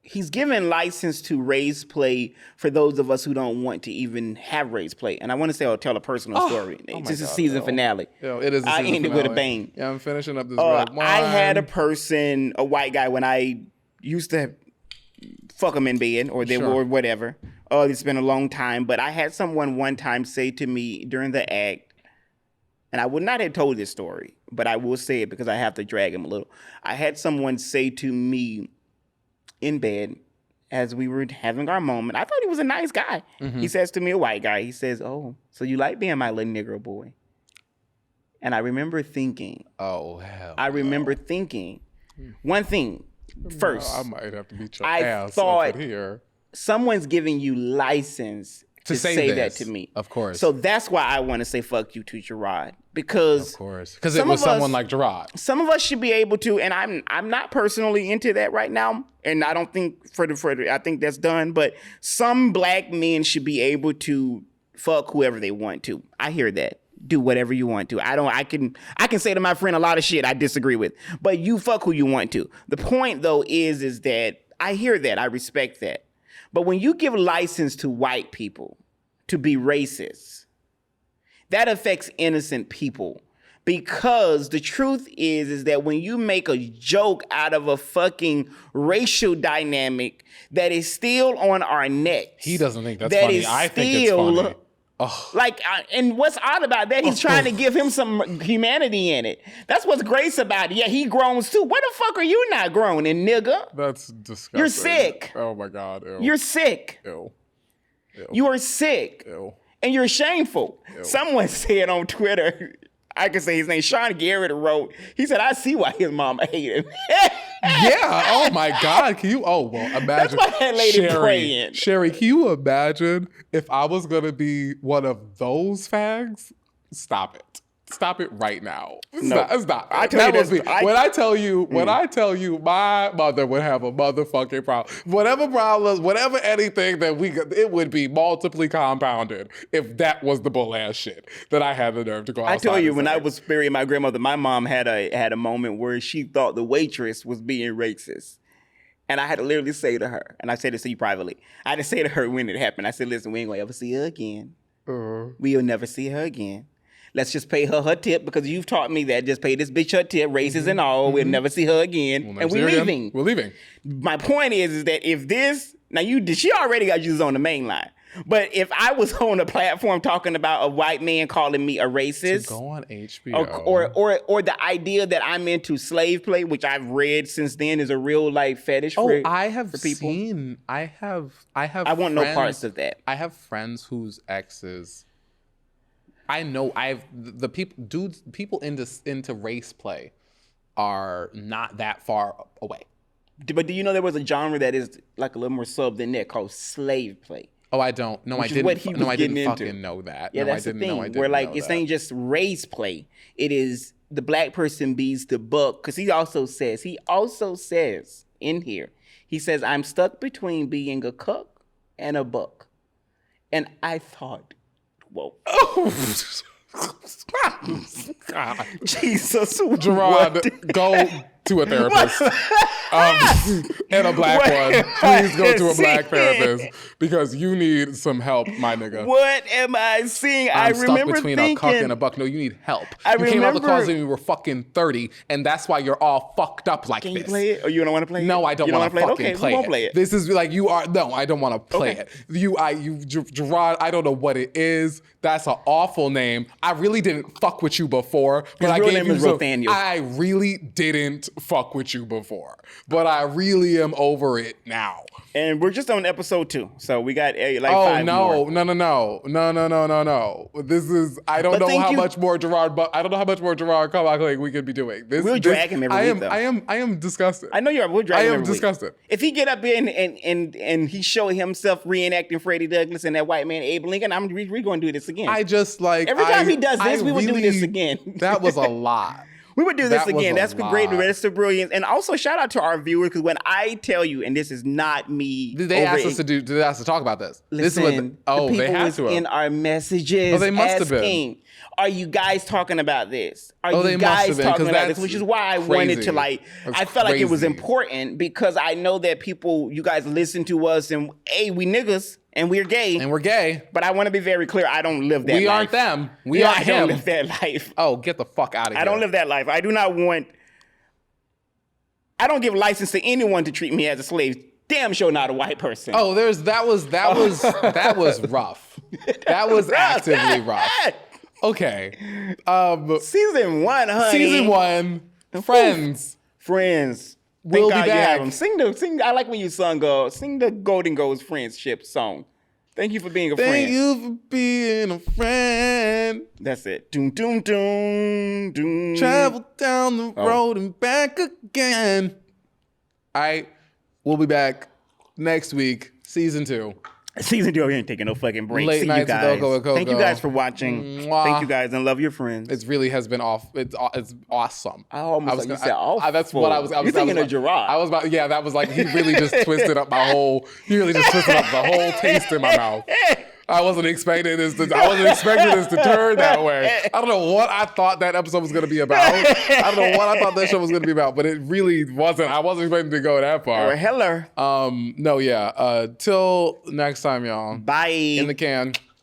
he's given license to raise play for those of us who don't want to even have raise play. And I want to say I'll tell a personal story. It's just a season finale. Yo, it is a season I ended finale. with a bang. Yeah, I'm finishing up this red wine. I had a white guy, when I used to fuck him in bed or whatever. It's been a long time, but I had someone one time say to me during the act, and I would not have told this story, but I will say it because I have to drag him a little. I had someone say to me in bed as we were having our moment, I thought he was a nice guy. He says to me, a white guy, he says, "Oh, so you like being my little Negro boy?" And I remember thinking, thinking one thing. First, I might have to beat your I ass thought up in here. Someone's giving you license to say that to me. Of course. So that's why I want to say fuck you to Jerrod. Because of course. Because it was someone like Jerrod. Some of us should be able to, and I'm not personally into that right now. And I don't think I think that's done, but some black men should be able to fuck whoever they want to. I hear that. Do whatever you want to. I can say to my friend a lot of shit I disagree with, but you fuck who you want to. The point though is that I hear that, I respect that. But when you give license to white people to be racist, that affects innocent people. Because the truth is that when you make a joke out of a fucking racial dynamic that is still on our necks. He doesn't think that's funny. I think it's funny. Oh. Like, and what's odd about that? He's trying to give him some humanity in it. That's what's grace about it. Yeah, he groans too. Why the fuck are you not groaning, nigga? That's disgusting. You're sick. Oh my God. Ew. You're sick. Ew. Ew. You are sick. Ew. And you're shameful. Ew. Someone said on Twitter, I can say his name, Sean Garrett wrote, he said, I see why his mama hated him. Yeah. Oh my God. Can you? Oh, well, imagine. That's why that lady praying. Sherry, can you imagine if I was going to be one of those fags? Stop it. Stop it right now. Stop. When I tell you, my mother would have a motherfucking problem. Whatever problems, whatever anything that it would be multiply compounded if that was the bull ass shit that I had the nerve to go outside. I tell you, when I was burying my grandmother, my mom had a moment where she thought the waitress was being racist. And I had to literally say to her, and I said this to you privately, I had to say to her when it happened, I said, listen, we ain't gonna ever see her again. We'll never see her again. Let's just pay her tip because you've taught me that. Just pay this bitch her tip, races and all. We'll never see her again. And we're leaving. We're leaving. My point is that if this, she already got used on the main line. But if I was on a platform talking about a white man calling me a racist. To go on HBO. Or the idea that I'm into slave play, which I've read since then is a real life fetish for people. I want no parts of that. I have friends whose exes I know the people into race play are not that far away. But do you know there was a genre that is like a little more sub than that called slave play? Oh, I don't. No, I didn't. No, I didn't fucking know that. Yeah, no, that's I didn't the thing. know. I didn't where like know it's that. ain't just race play. It is the black person beats the buck, because he also says in here, he says, I'm stuck between being a cuck and a buck. And I thought, whoa. God. Jesus. Jerrod, go to a therapist. And a black one. Please go to a black therapist because you need some help, my nigga. What am I seeing? I'm I remember stuck between thinking, a cuck and a buck. No, you need help. You came out of the closet when you were fucking 30, and that's why you're all fucked up like Can this. you play it? Or you don't want to play it? No, I don't want to fucking okay, play we won't it. play it. This is like you are. No, I don't want to play it. Jerrod, I don't know what it is. That's an awful name. I really didn't fuck with you before, but His real name is Rothaniel. I really didn't fuck with you before, but I really am over it now. And we're just on episode 2, so we got 5 more. No. This is. I don't know how much more Jerrod, but I don't know how much more Jerrod Carmichael we could be doing. We'll drag him every week, though. I am disgusted. I know you are. We'll drag him every week. disgusted. If he get up here and he show himself reenacting Freddie Douglass and that white man Abe Lincoln, we're going to do this again. I just like every time he does this, we would do this again. That was a lot. We would do this again. That's lot. great. That's brilliance. And also shout out to our viewers, because when I tell you, and this is not me. Did they ask us to Did they ask us to talk about this? Listen, this was, the they people had was to. In our messages, they must have been. asking, are you guys talking about this? Are they you must guys have been, talking 'cause about this? that's Which is why I crazy. wanted to I felt like it was crazy. important, because I know that you guys listen to us, and hey, we niggas and we're gay. And we're gay. But I want to be very clear. I don't live that life. We aren't them. We are I him. don't live that life. Oh, get the fuck out of here. I don't live that life. I do not want. I don't give license to anyone to treat me as a slave. Damn sure not a white person. Oh, that was rough. That was actively rough. Okay. Season 1, honey. Season 1. Friends. Friends. We'll Thank be God you have back. them. Sing. I like when you sing the Golden Girls Friendship song. Thank you for being a friend. Thank you for being a friend. That's it. Doom, doom, doom, doom. Travel down the road and back again. All right. We'll be back next week, season 2. Season 2, we ain't taking no fucking break. Late See you nights with guys. Oko and Coco. Thank you guys for watching. Mwah. Thank you guys, and love your friends. It really has been off. It's awesome. I almost like you said awful. That's what I was. You're thinking of Jerrod. I was about. Yeah, that was like he really just twisted up my whole. He really just twisted up the whole taste in my mouth. I wasn't expecting this to turn that way. I don't know what I thought that episode was going to be about. I don't know what I thought that show was going to be about, but it really wasn't. I wasn't expecting to go that far. Or Heller. No, yeah. Till next time, y'all. Bye. In the can.